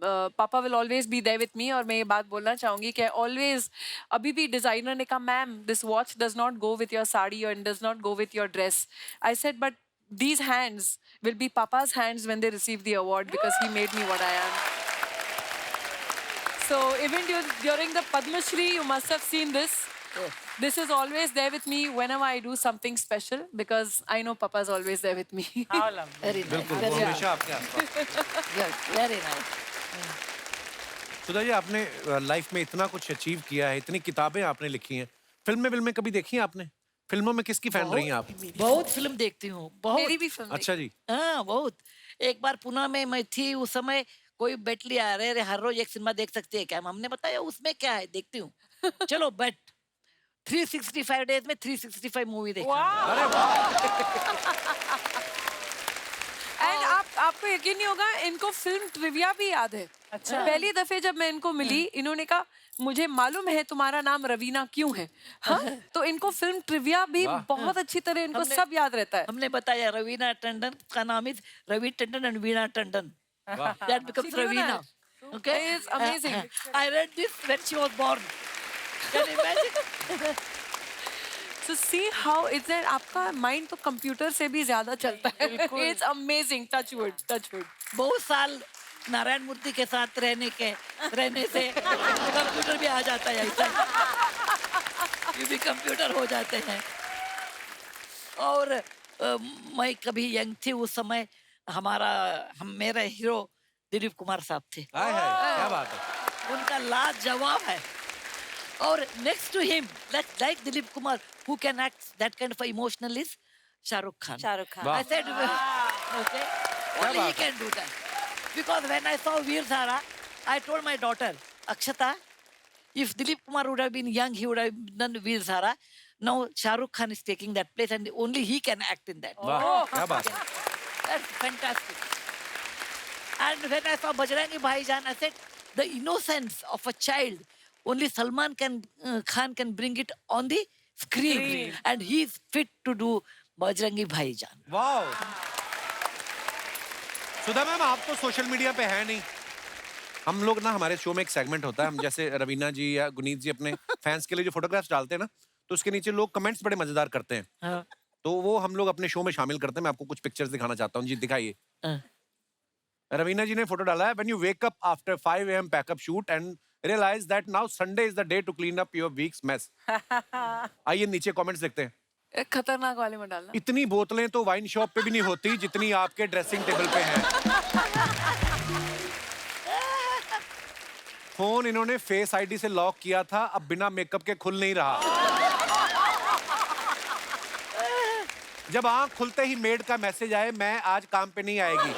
पापा will always be there with me. और मैं ये बात बोलना चाहूंगी कि ऑलवेज, अभी भी डिजाइनर ने कहा ma'am this watch does not go with your sari और does not go with your dress. I said but these hands will be papa's hands when they receive the award, because he made me what I am. So even during the Padma Shri, you must have seen this. This is always there with me whenever I do something special, because I know papa's always there with me. How lovely. Very nice. बिल्कुल, वो हमेशा आपके आसपास। Good. Very nice. Sudha ji, आपने life में इतना कुछ achieve किया है, इतनी किताबें आपने लिखी हैं, फिल्में कभी देखी हैं आपने? फिल्मों में किसकी फैन रही हैं आप? बहुत फिल्म देखती हूँ, बहुत। मेरी भी फिल्म अच्छा जी। हाँ, बहुत। एक बार पुणे में मैं थी, उस समय कोई बेट लिया, अरे हर रोज एक सिनेमा देख सकते हैं क्या? हमने बताया उसमें क्या है, देखती हूँ। चलो बेट, 365 डेज में 365 मूवी देखा। अरे वाह। एंड आपको यकीन नहीं होगा, इनको फिल्म ट्रिविया भी याद है। अच्छा। पहली दफे जब मैं इनको मिली, इन्होंने कहा मुझे मालूम है तुम्हारा नाम रवीना क्यों है। हाँ? तो इनको फिल्म ट्रिविया भी बहुत अच्छी तरह इनको सब याद रहता है। हमने बताया रवीना टंडन का नाम is Ravi Tandon and Veena Tandon. That becomes She knew Ravina. that. Okay? It's amazing. I read this when she was born. Can you imagine? So see how it's that आपका माइंड तो कंप्यूटर से भी ज्यादा चलता है। It's amazing. Touch wood, touch wood. बहुत साल नारायण मूर्ति के साथ रहने से कंप्यूटर भी आ जाता है ऐसा। ये भी कंप्यूटर हो जाते हैं। और मैं कभी यंग थी उस समय, मेरा हीरो दिलीप कुमार साहब थे। हाय हाय, क्या बात है। उनका लाजवाब है। और next to him, like Dilip Kumar, who can act that kind of emotional is Shahrukh Khan. Shahrukh Khan. I said, okay, only he can do that. Because when I saw Veer Zara, I told my daughter, Akshata, if Dilip Kumar would have been young, he would have done Veer Zara. Now Shahrukh Khan is taking that place, and only he can act in that. वाह, क्या बात है। That's fantastic. And when I saw Bajrangi Bhaijaan, I said, the innocence of a child, only Salman Khan can bring it on the screen. And he is fit to do Bajrangi Bhaijaan. वाह। सुधा ma'am, आप तो social media पे है नहीं। हम लोग ना, हमारे शो में एक सेगमेंट होता है, हम जैसे रवीना जी या गुनीत जी अपने फैंस के लिए जो फोटोग्राफ्स डालते हैं ना, तो उसके नीचे लोग कमेंट्स बड़े मजेदार करते हैं। हाँ। तो वो हम लोग अपने शो में शामिल करते हैं। मैं आपको कुछ पिक्चर्स दिखाना चाहता हूँ जी, दिखाइए। रवीना जी ने फोटो डाला है, when you wake up after 5 AM pack up shoot and realise that now Sunday is the day to clean up your week's mess. आइए नीचे कमेंट्स देखते हैं। खतरनाक वाले में डालना। इतनी बोतलें तो वाइन शॉप पे भी नहीं होती जितनी आपके ड्रेसिंग टेबल पे हैं। फोन इन्होंने फेस आईडी से लॉक किया था, अब बिना मेकअप के खुल नहीं रहा। जब आंख खुलते ही मेड का मैसेज आए, मैं आज काम पे नहीं आएगी।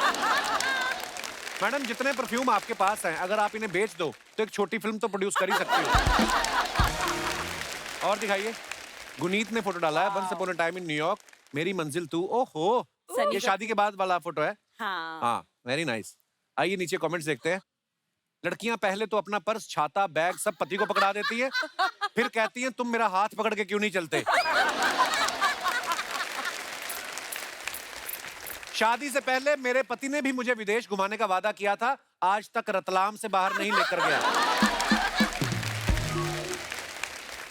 मैडम, जितने परफ्यूम आपके पास हैं, अगर आप इन्हें बेच दो तो एक छोटी फिल्म तो प्रोड्यूस कर ही सकती हो। और दिखाइए, गुनीत ने फोटो डाला है, once upon a time in New York, मेरी मंजिल तू। ओहो, ये शादी के बाद वाला फोटो है। हाँ, वेरी नाइस। आइए नीचे कमेंट्स देखते हैं। लड़कियां पहले तो अपना पर्स, छाता, बैग सब पति को पकड़ा देती है, फिर कहती हैं तुम मेरा हाथ पकड़ के क्यों नहीं चलते। शादी से पहले मेरे पति ने भी मुझे विदेश घुमाने का वादा किया था, आज तक रतलाम से बाहर नहीं लेकर गया।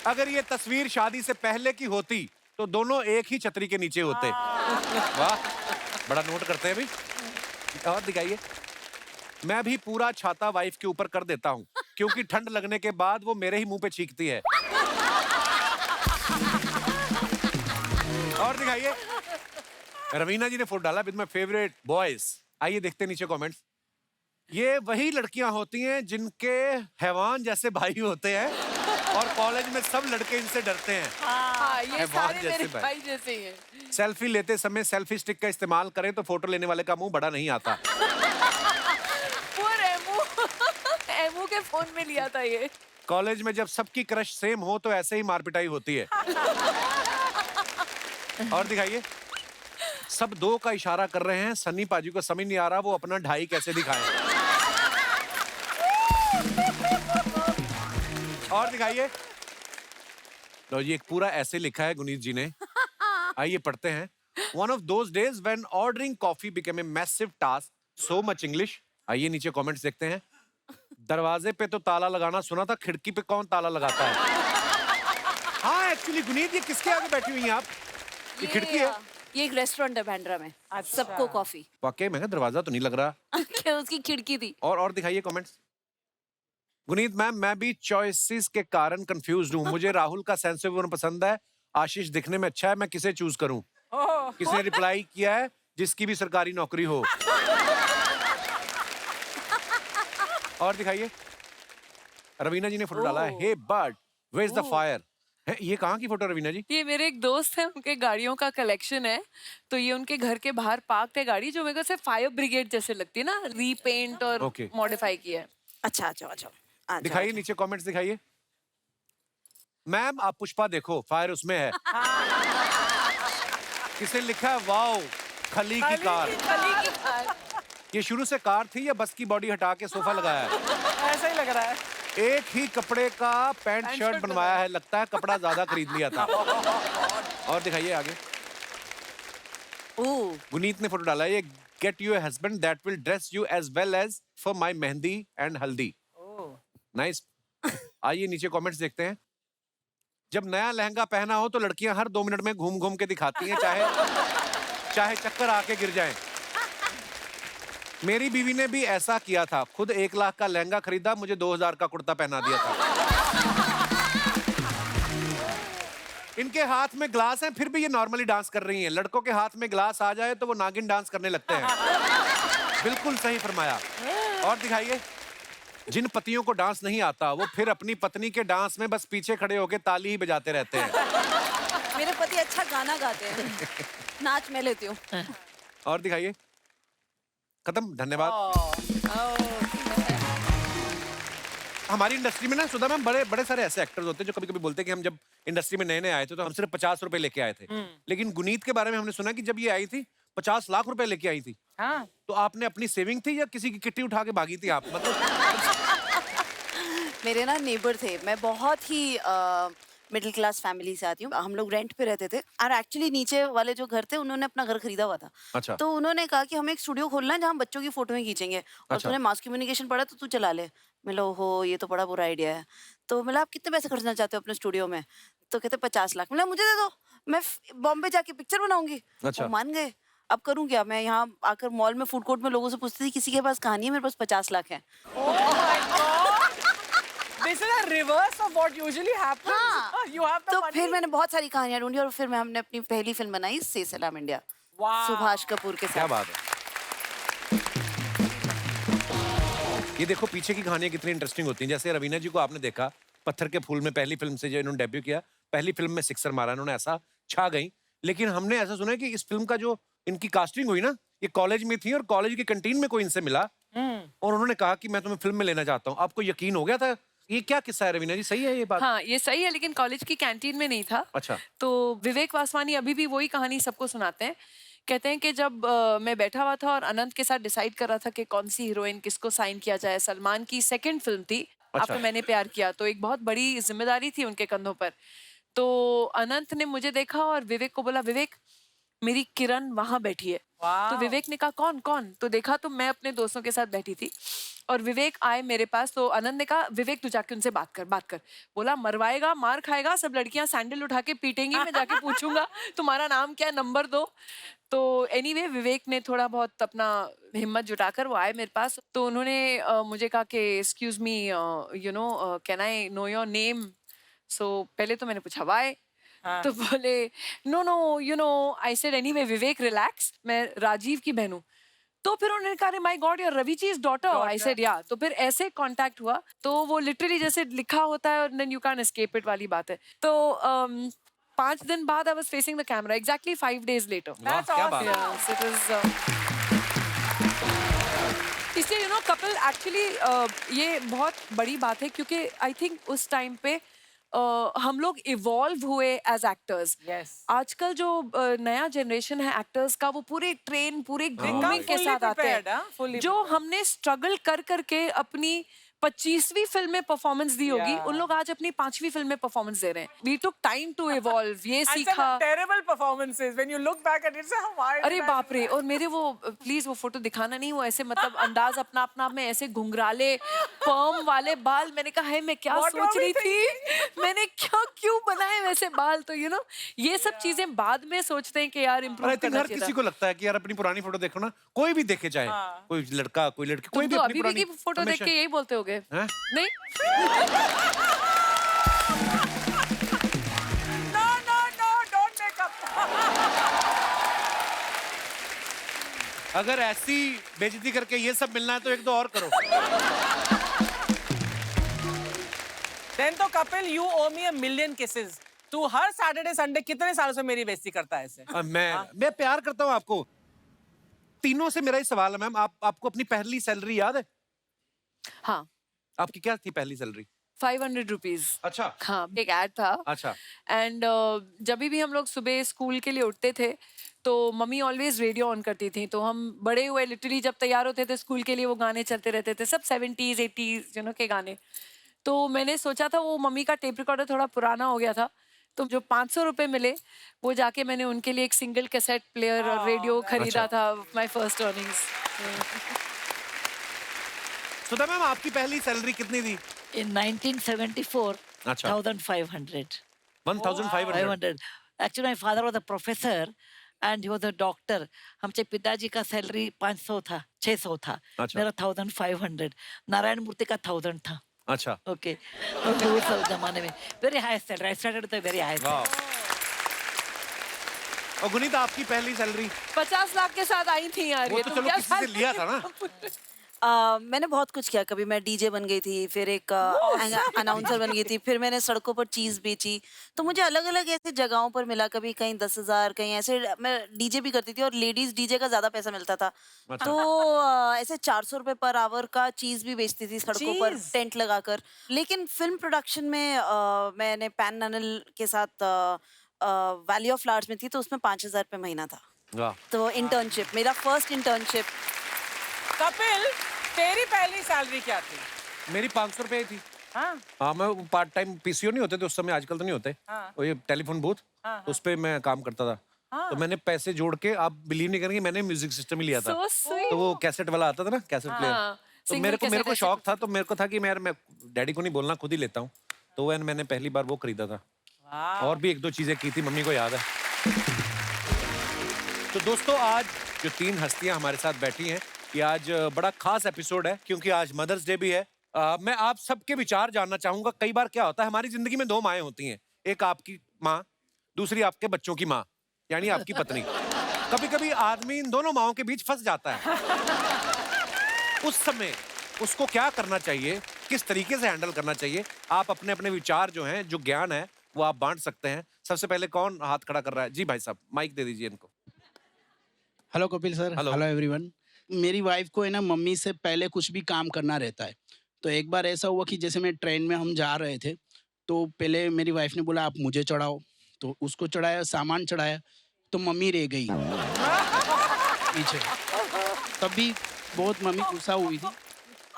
अगर ये तस्वीर शादी से पहले की होती तो दोनों एक ही छतरी के नीचे होते। वाह, बड़ा नोट करते हैं भाई। और दिखाइए, मैं भी पूरा छाता वाइफ के ऊपर कर देता हूँ, क्योंकि ठंड लगने के बाद वो मेरे ही मुंह पे छींकती है। और दिखाइए, रवीना जी ने फोटो डाला विद माय फेवरेट बॉयज। आइए देखते हैं नीचे कमेंट्स। ये वही लड़कियां होती हैं जिनके हैवान जैसे भाई होते हैं, और कॉलेज में सब लड़के इनसे डरते हैं। हाँ, ये सारे जैसे मेरे भाई। भाई जैसे ही हैं। सेल्फी लेते समय सेल्फी स्टिक का इस्तेमाल करें तो फोटो लेने वाले का मुंह बड़ा नहीं आता। Poor एमू के फोन में लिया था ये। कॉलेज में जब सबकी क्रश सेम हो तो ऐसे ही मारपिटाई होती है। और दिखाइए, सब 2 का इशारा कर रहे हैं, सन्नी पाजी को समझ नहीं आ रहा वो अपना 2.5 कैसे दिखाएं। और दिखाइए, लो जी, एक पूरा ऐसे लिखा है गुनीत जी ने। आइए पढ़ते हैं। One of those days when ordering coffee became a massive task, so much English। आइए नीचे कमेंट्स देखते हैं। दरवाजे पे तो ताला लगाना सुना था, खिड़की पे कौन ताला लगाता है? हाँ, एक्चुअली गुनीत, ये किसके आगे बैठी हुई हैं आप? ये खिड़की है। ये एक रेस्टोरेंट है बांद्रा में। सबको कॉफी। वाकई में दरवाजा तो नहीं लग रहा। क्या उसकी खिड़की थी। और दिखाइए कमेंट्स। गुनीत मैम, मैं भी चॉइसेस के कारण कंफ्यूज्ड हूँ। मुझे राहुल का सेंस ऑफ ह्यूमर पसंद है, आशीष दिखने में अच्छा है, मैं किसे चूज करूँ? किसी ने रिप्लाई किया है जिसकी भी सरकारी नौकरी हो। और दिखाइए, रवीना जी ने फोटो डाला है, hey but where is the fire? ये कहाँ की फोटो रवीना जी? ये मेरे एक दोस्त है, उनके गाड़ियों का कलेक्शन है, तो ये उनके घर के बाहर पार्क है गाड़ी, जो मेरे को से फायर ब्रिगेड जैसे लगती है ना, रीपेंट और Okay. मॉडिफाई किया है। अच्छा आ जाओ आ जाओ आ जाओ, दिखाइए, नीचे कमेंट्स दिखाइए। मैम आप पुष्पा देखो, फायर उसमें है। किसने लिखा है वाओ खली की कार? खली की कार। ये शुरू से कार थी या बस की बॉडी हटा के सोफा लगाया है? ऐसा ही लग रहा है। एक ही कपड़े का पैंट शर्ट बनवाया है, लगता है कपड़ा ज्यादा खरीद लिया था। और दिखाइए आगे। ओह गुनीत ने फोटो डाला है, ये get you a husband that will dress you as well as for my mehndi and haldi. Nice. आइए नीचे कमेंट्स देखते हैं। जब नया लहंगा पहना हो तो लड़कियां हर 2 मिनट में घूम घूम के दिखाती हैं, चाहे चक्कर आके गिर जाएं। मेरी बीवी ने भी ऐसा किया था, खुद 1 लाख का लहंगा खरीदा, मुझे 2000 का कुर्ता पहना दिया था। इनके हाथ में ग्लास है, फिर भी ये नॉर्मली डांस कर रही हैं। लड़कों के हाथ में ग्लास आ जाए तो वो नागिन डांस करने लगते हैं। बिल्कुल सही फरमाया। और दिखाइए। जिन पतियों को डांस नहीं आता वो फिर अपनी पत्नी के डांस में बस पीछे खड़े होकर ताली ही बजाते रहते हैं। मेरे पति अच्छा गाना गाते हैं, नाच मैं लेती हूँ। और दिखाइए। खत्म, धन्यवाद। हमारी इंडस्ट्री में ना सुधा मैम बड़े सारे ऐसे एक्टर्स होते हैं जो कभी कभी बोलते हैं कि हम जब इंडस्ट्री में नए आए थे तो हम सिर्फ 50 रुपए लेके आए थे। लेकिन गुनीत के बारे में हमने सुना कि जब ये आई थी 50 लाख रुपए लेके आई थी। हाँ। तो आपने अपनी सेविंग थी या किसी की किट्टी उठा के भागी थी आप? मेरे ना नेबर थे, मैं बहुत ही मिडिल क्लास फैमिली से आती हूँ। हम लोग रेंट पे रहते थे और एक्चुअली नीचे वाले जो घर थे उन्होंने अपना घर खरीदा हुआ था। अच्छा। तो उन्होंने कहा कि हमें एक स्टूडियो खोलना है जहाँ हम बच्चों की फोटोएं खींचेंगे और अच्छा। तूने मास कम्युनिकेशन पढ़ा तो तू चला ले। मिला हो ये तो बड़ा बुरा आइडिया है। तो मिला आप कितने पैसे खर्चना चाहते हो अपने स्टूडियो में? तो कहते 50 लाख। मिला मुझे दे दो, मैं बॉम्बे जाके पिक्चर बनाऊंगी। अच्छा। वो मान गए। अब करूँ क्या? मैं यहाँ आकर मॉल में फूड कोर्ट में लोगों से पूछती थी किसी के पास कहानी है, मेरे पास 50 लाख है। This is a reverse of what usually happens. हाँ। You have the तो money. फिर मैंने बहुत सारी कहानियां ढूंढी और फिर हमने अपनी पहली फिल्म बनाई से सलाम इंडिया, सुभाष कपूर के क्या साथ। बात है। ये देखो पीछे की कहानियां कितनी इंटरेस्टिंग होती हैं। जैसे रवीना जी को आपने देखा पत्थर के फूल में पहली फिल्म से जो इन्होंने डेब्यू किया, पहली फिल्म में सिक्सर मारा इन्होंने, ऐसा छा गई। लेकिन हमने ऐसा सुना है कि इस फिल्म का जो इनकी कास्टिंग हुई ना, ये कॉलेज में थी और कॉलेज की कैंटीन में कोई इनसे मिला और उन्होंने कहा कि मैं तुम्हें फिल्म में लेना चाहता हूँ। आपको यकीन हो गया था? ये क्या किस्सा है रवीना जी, सही है ये बात? हाँ ये सही है, लेकिन कॉलेज की कैंटीन में नहीं था। अच्छा। तो विवेक वासवानी अभी भी वही कहानी सबको सुनाते हैं। कहते हैं कि जब मैं बैठा हुआ था और अनंत के साथ डिसाइड कर रहा था कि कौन सी हीरोइन किसको साइन किया जाए, सलमान की सेकंड फिल्म थी अच्छा। आपको मैंने प्यार किया, तो एक बहुत बड़ी जिम्मेदारी थी उनके कंधों पर। तो अनंत ने मुझे देखा और विवेक को बोला, विवेक मेरी किरण वहां बैठी है। तो विवेक ने कहा कौन कौन? तो देखा तो मैं अपने दोस्तों के साथ बैठी थी और विवेक आए मेरे पास। तो आनंद ने कहा विवेक तू जाके उनसे बात कर। बोला मरवाएगा, मार खाएगा, सब लड़कियां सैंडल उठा के पीटेंगी, मैं जाके पूछूंगा तुम्हारा नाम क्या है, नंबर दो। तो एनीवे विवेक ने थोड़ा बहुत अपना हिम्मत जुटाकर वो आए मेरे पास। तो उन्होंने मुझे कहा कि excuse me you know can I know your name? So पहले तो मैंने पूछा वाई। तो बोले no you know I said anyway Vivek relax, मैं राजीव की बहन हूँ। तो फिर उन्होंने कहा my god you're Ravi ji is daughter. I said yeah. तो फिर ऐसे कांटेक्ट हुआ। तो वो लिटरली जैसे लिखा होता है और then you can escape it वाली बात है। तो 5 दिन बाद I was facing the camera exactly 5 days later. That's awesome. Yes, it is. इसलिए यू नो कपल एक्चुअली ये बहुत बड़ी बात है क्योंकि आई थिंक उस टाइम पे हम लोग इवॉल्व हुए एज एक्टर्स। आजकल जो नया जनरेशन है एक्टर्स का वो पूरे ट्रेन पूरे ग्रूमिंग के साथ आते हैं। जो हमने स्ट्रगल कर करके अपनी 25वीं फिल्म में परफॉर्मेंस दी होगी, उन लोग आज अपनी 5वीं फिल्म में परफॉर्मेंस दे रहे हैं। We took time to evolve, ये सीखा। Terrible performances when you look back at it, why? अरे बाप रे। और मेरे वो प्लीज वो फोटो दिखाना नहीं, वो ऐसे मतलब अंदाज अपना अपना में ऐसे घुंघराले पर्म वाले बाल। मैंने कहा है मैं क्या सोच रही थी, मैंने क्या क्यों बनाए वैसे बाल? तो यू नो ये सब चीजें बाद में सोचते हैं कि यार इम्प्रूव करना हर चाहिए किसी था। को लगता है कि यार अपनी पुरानी फोटो देखो ना, कोई भी देखे, चाहे कोई लड़का कोई लड़की, कोई तुम भी तो अपनी अभी पुरानी भी की फोटो देख के यही बोलते होगे हैं? नहीं? No, don't make up. अगर ऐसी बेइज्जती करके ये सब मिलना है तो एक दो और करो। देन तो Kapil you owe me a million kisses. तू हर सैटरडे संडे कितने सालों से मेरी बेइज्जती करता है ऐसे? मैं प्यार करता हूँ आपको। तीनों से मेरा ही सवाल है मैम, आपको अपनी पहली सैलरी याद है? हाँ, आपकी क्या थी पहली सैलरी? 500 रुपीज। अच्छा। हाँ, एक ऐड था। अच्छा। एंड जब भी हम लोग सुबह स्कूल के लिए उठते थे तो मम्मी ऑलवेज रेडियो ऑन करती थी, तो हम बड़े हुए लिटरली जब तैयार होते थे स्कूल के लिए वो गाने चलते रहते थे, सब 70s 80s के गाने। तो मैंने सोचा था वो मम्मी का टेप रिकॉर्डर थोड़ा पुराना हो गया था, तो जो 500 रुपए मिले वो जाके मैंने उनके लिए एक सिंगल कैसेट प्लेयर और रेडियो खरीदा था, my first earnings. Sudha ma'am आपकी पहली सैलरी कितनी थी? In 1974, अच्छा। 1,500. 1,500। Actually, my father was a professor and he was a doctor. हमचे पिताजी का सैलरी 500 था, 600 था। अच्छा। मेरा 1,500। नारायण मूर्ति का 1,000 था। अच्छा। ओके, तो उस जमाने में very high salary. I started with very high salary. और गुनीत आपकी पहली सैलरी? 50 लाख के साथ आई थी यार। वो ये तो तुम चलो क्या किसी से लिया था ना। मैंने बहुत कुछ किया। कभी मैं डीजे बन गई थी, फिर एक अनाउंसर बन गई थी, फिर मैंने सड़कों पर चीज बेची। तो मुझे अलग अलग ऐसे जगहों पर मिला, कभी कहीं 10,000, कहीं ऐसे। मैं डीजे भी करती थी और लेडीज डीजे का ज्यादा पैसा मिलता था। अच्छा। तो ऐसे 400 रुपए पर आवर का चीज भी बेचती थी सड़कों पर चीज़? टेंट लगाकर। लेकिन फिल्म प्रोडक्शन में मैंने पैन अनिल के साथ वैली ऑफ फ्लावर्स में थी, तो उसमें 5,000 रुपये महीना था। वाह। तो इंटर्नशिप, मेरा फर्स्ट इंटर्नशिप। कपिल तेरी पहली सैलरी क्या थी? मेरी 500 रुपए थी। हाँ, मैं पार्ट टाइम पीसीओ नहीं होते थे उस समय, आजकल तो नहीं होते। वो ये टेलीफोन बूथ, उस पे मैं काम करता था। तो मैंने पैसे जोड़ के, आप बिलीव नहीं करेंगे, मैंने म्यूजिक सिस्टम ही लिया था। So sweet. तो वो कैसेट वाला आता था ना, कैसेट प्लेयर। तो Single मेरे को cassette शौक था, तो मेरे को था कि मैं डैडी को नहीं बोलना, खुद ही लेता हूँ। तो मैंने पहली बार वो खरीदा था। और भी एक दो चीजें की थी, मम्मी को याद है। तो दोस्तों, आज जो 3 हस्तियां हमारे साथ बैठी हैं, ये आज बड़ा खास एपिसोड है क्योंकि आज मदर्स डे भी है। मैं आप सबके विचार जानना चाहूंगा। कई बार क्या होता है, हमारी जिंदगी में 2 माएं होती हैं, एक आपकी माँ, दूसरी आपके बच्चों की माँ, यानी आपकी पत्नी। कभी कभी आदमी इन दोनों माओं के बीच फंस जाता है। उस समय उसको क्या करना चाहिए, किस तरीके से हैंडल करना चाहिए? आप अपने अपने विचार जो हैं, जो ज्ञान है, वो आप बांट सकते हैं। सबसे पहले कौन हाथ खड़ा कर रहा है? जी भाई साहब, माइक दे दीजिए इनको। Hello Kapil sir. Hello. Hello everyone. मेरी वाइफ को है ना मम्मी से पहले कुछ भी काम करना रहता है। तो एक बार ऐसा हुआ कि जैसे मैं ट्रेन में हम जा रहे थे, तो पहले मेरी वाइफ ने बोला आप मुझे चढ़ाओ, तो उसको चढ़ाया, सामान चढ़ाया, तो मम्मी रह गई पीछे। तब भी बहुत मम्मी गुस्सा हुई थी।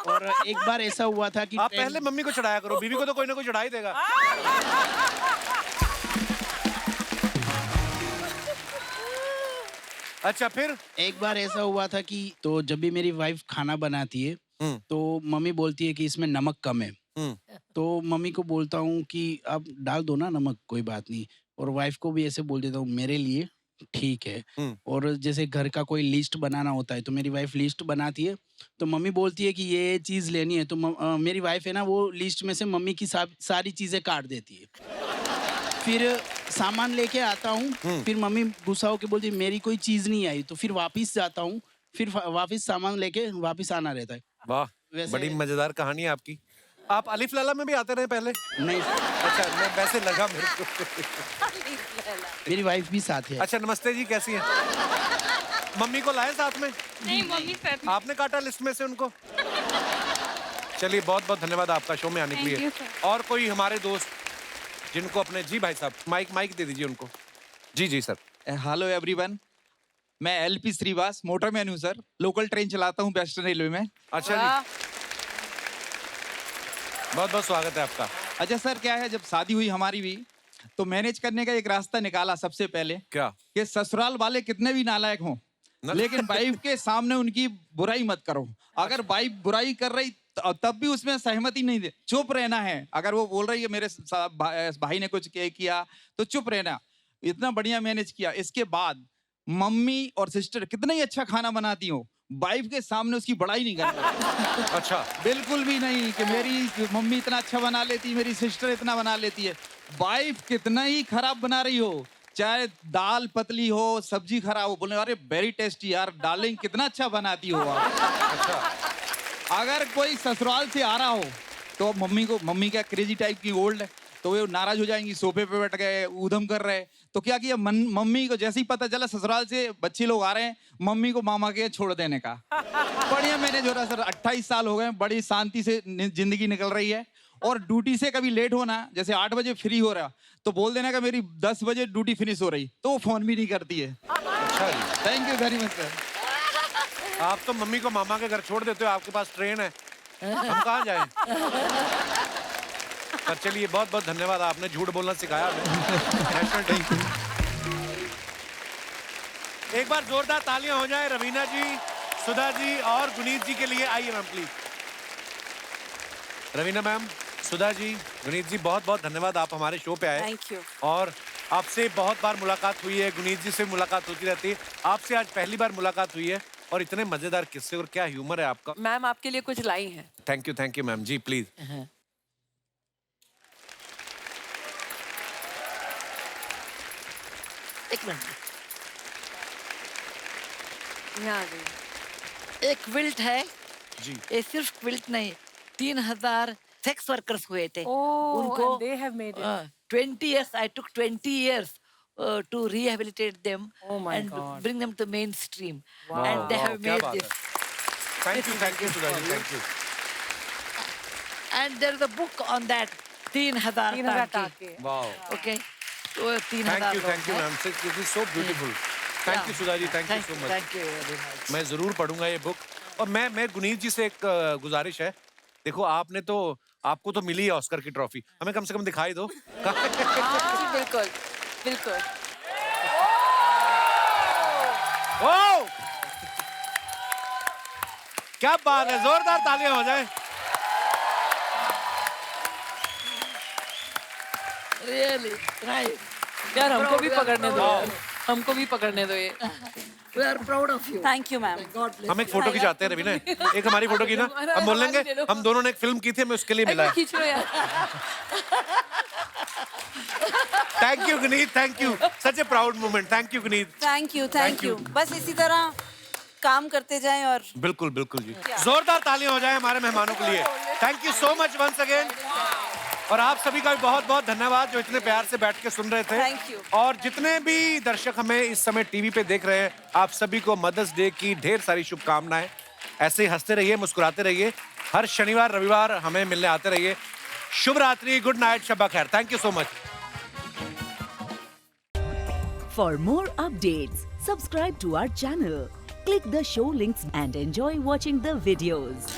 और एक बार ऐसा हुआ था कि आप पहले मम्मी को चढ़ाया करो, बीवी को तो कोई ना कोई चढ़ा ही देगा। अच्छा, फिर एक बार ऐसा हुआ था कि तो जब भी मेरी वाइफ खाना बनाती है तो मम्मी बोलती है कि इसमें नमक कम है। तो मम्मी को बोलता हूँ कि आप डाल दो ना नमक, कोई बात नहीं। और वाइफ को भी ऐसे बोल देता हूँ मेरे लिए ठीक है। और जैसे घर का कोई लिस्ट बनाना होता है तो मेरी वाइफ लिस्ट बनाती है, तो मम्मी बोलती है कि ये चीज़ लेनी है, तो मेरी वाइफ है ना वो लिस्ट में से मम्मी की सारी चीज़ें काट देती है। फिर सामान लेके आता हूँ, फिर मम्मी गुस्सा होके बोलती है मेरी कोई चीज़ नहीं आई, तो फिर वापस जाता हूँ, फिर वापस सामान लेके वापस आना रहता है। वाह, वैसे- बड़ी मजेदार कहानी है आपकी। आप अलिफ लैला में भी आते रहे पहले? नहीं, अच्छा, मैं वैसे लगा मेरे को। मेरी वाइफ भी साथ है। अच्छा, नमस्ते जी, कैसी हैं? मम्मी को लाए साथ में? नहीं, मम्मी साथ। आपने काटा लिस्ट में से उनको? चलिए, बहुत बहुत धन्यवाद आपका शो में आने के Thank लिए। you, sir. और कोई हमारे दोस्त जिनको अपने, जी भाई साहब, माइक दे दीजिए उनको। जी जी सर। हेलो एवरीवन, मैं एलपी श्रीवास, मोटरमैन हूँ सर। लोकल ट्रेन चलाता हूँ वेस्टर्न रेलवे में। अच्छा जी, बहुत बहुत स्वागत है आपका। अच्छा सर, क्या है, जब शादी हुई हमारी भी, तो मैनेज करने का एक रास्ता निकाला सबसे पहले। क्या? कि ससुराल वाले कितने भी नालायक हों, लेकिन वाइफ के सामने उनकी बुराई मत करो। अगर वाइफ बुराई कर रही तब भी उसमें सहमति नहीं दे, चुप रहना है। अगर वो बोल रही है मेरे भाई ने कुछ किया तो चुप रहना। इतना बढ़िया मैनेज किया। इसके बाद मम्मी और सिस्टर कितना ही अच्छा खाना बनाती हो, वाइफ के सामने उसकी बड़ाई नहीं करना। अच्छा, बिल्कुल भी नहीं कि मेरी मम्मी इतना अच्छा बना लेती, मेरी सिस्टर इतना बना लेती है। वाइफ कितना ही खराब बना रही हो, चाहे दाल पतली हो, सब्जी खराब हो, बोले अरे वेरी टेस्टी यार डार्लिंग, कितना अच्छा बनाती हो आप। अच्छा। अगर कोई ससुराल से आ रहा हो तो अब मम्मी क्या क्रेजी टाइप की ओल्ड है, तो वो नाराज हो जाएंगी, सोफे पे बैठ गए ऊधम कर रहे। तो क्या किया, मम्मी को जैसे ही पता चला ससुराल से बच्चे लोग आ रहे हैं, मम्मी को मामा के छोड़ देने का। बढ़िया मैनेज हो रहा है सर, 28 साल हो गए, बड़ी शांति से जिंदगी निकल रही है। और ड्यूटी से कभी लेट होना, जैसे 8 बजे फ्री हो रहा तो बोल देना कि मेरी 10 बजे ड्यूटी फिनिश हो रही, तो वो फोन भी नहीं करती है। अच्छा जी, thank you very much sir. आप तो मम्मी को मामा के घर छोड़ देते हो, आपके पास ट्रेन है, हम कहाँ जाएं? पर चलिए, बहुत बहुत धन्यवाद, आपने झूठ बोलना सिखाया हमें। National day. एक बार जोरदार तालियां हो जाए रवीना जी, सुधा जी और गुनीत जी के लिए। आइए ma'am please. Raveena ma'am, Sudha ji, Guneet जी, बहुत बहुत धन्यवाद, आप हमारे शो पे आए। Thank you. और आपसे बहुत बार मुलाकात हुई है, गुनीत जी से मुलाकात होती रहती है, आपसे आज पहली बार मुलाकात हुई है। और इतने मजेदार किस्से और क्या ह्यूमर है आपका। मैम आपके लिए कुछ लाई हैं। Thank you ma'am ji, please. एक मिनट, यहाँ आ गई। एक क्विल्ट है जी। ये सिर्फ क्विल्ट नहीं, 3000 सेक्स वर्कर्स हुए थे Oh, उनको। and they have made it. 20 years, I took 20 years to rehabilitate them Oh my and God. bring them to mainstream. Wow. And they Wow, have क्या made बात this. Thank you Sudha ji, thank you. And there is a book on that, 3000 3,000 टाके। टाके। Wow, Okay, तो 3000 thank you ma'am, it is so beautiful. Thank you Sudha ji, thank you so much. Thank you very much. मैं जरूर पढ़ूंगा ये book. और मैं गुनीत जी से एक गुजारिश है, देखो आपको तो मिली है ऑस्कर की ट्रॉफी, हमें कम से कम दिखाई दो। हाँ, बिल्कुल बिल्कुल। ओ क्या बात है, जोरदार तालियां हो जाए। Really, nice. यार हमको भी Proud, we are पकड़ने दो proud. यार, हमको भी पकड़ने दो ये। We are proud of you. Thank you ma'am. God bless हम एक you. फोटो खिंचाते हैं रवीना, एक हमारी फोटो की ना, हम बोल लेंगे हम दोनों ने एक फिल्म की थी, हमें उसके लिए मिला है। खींच लो यार। Thank you Guneet, thank you, such A proud moment. Thank you Guneet. Thank you, Thank thank you. You. बस इसी तरह काम करते जाएं और बिल्कुल बिल्कुल जी, जोरदार तालियां हो जाए हमारे मेहमानों के लिए। Thank you so much once again. और आप सभी का भी बहुत बहुत धन्यवाद जो इतने प्यार से बैठ के सुन रहे थे। Thank you. और जितने भी दर्शक हमें इस समय टीवी पे देख रहे हैं, आप सभी को मदर्स डे की ढेर सारी शुभकामनाएं। ऐसे ही हंसते रहिए, मुस्कुराते रहिए, हर शनिवार रविवार हमें मिलने आते रहिए। शुभ रात्रि, गुड नाइट, शब्बा खैर। Thank you so much. For more updates, subscribe to our channel, click the show links and enjoy watching the videos.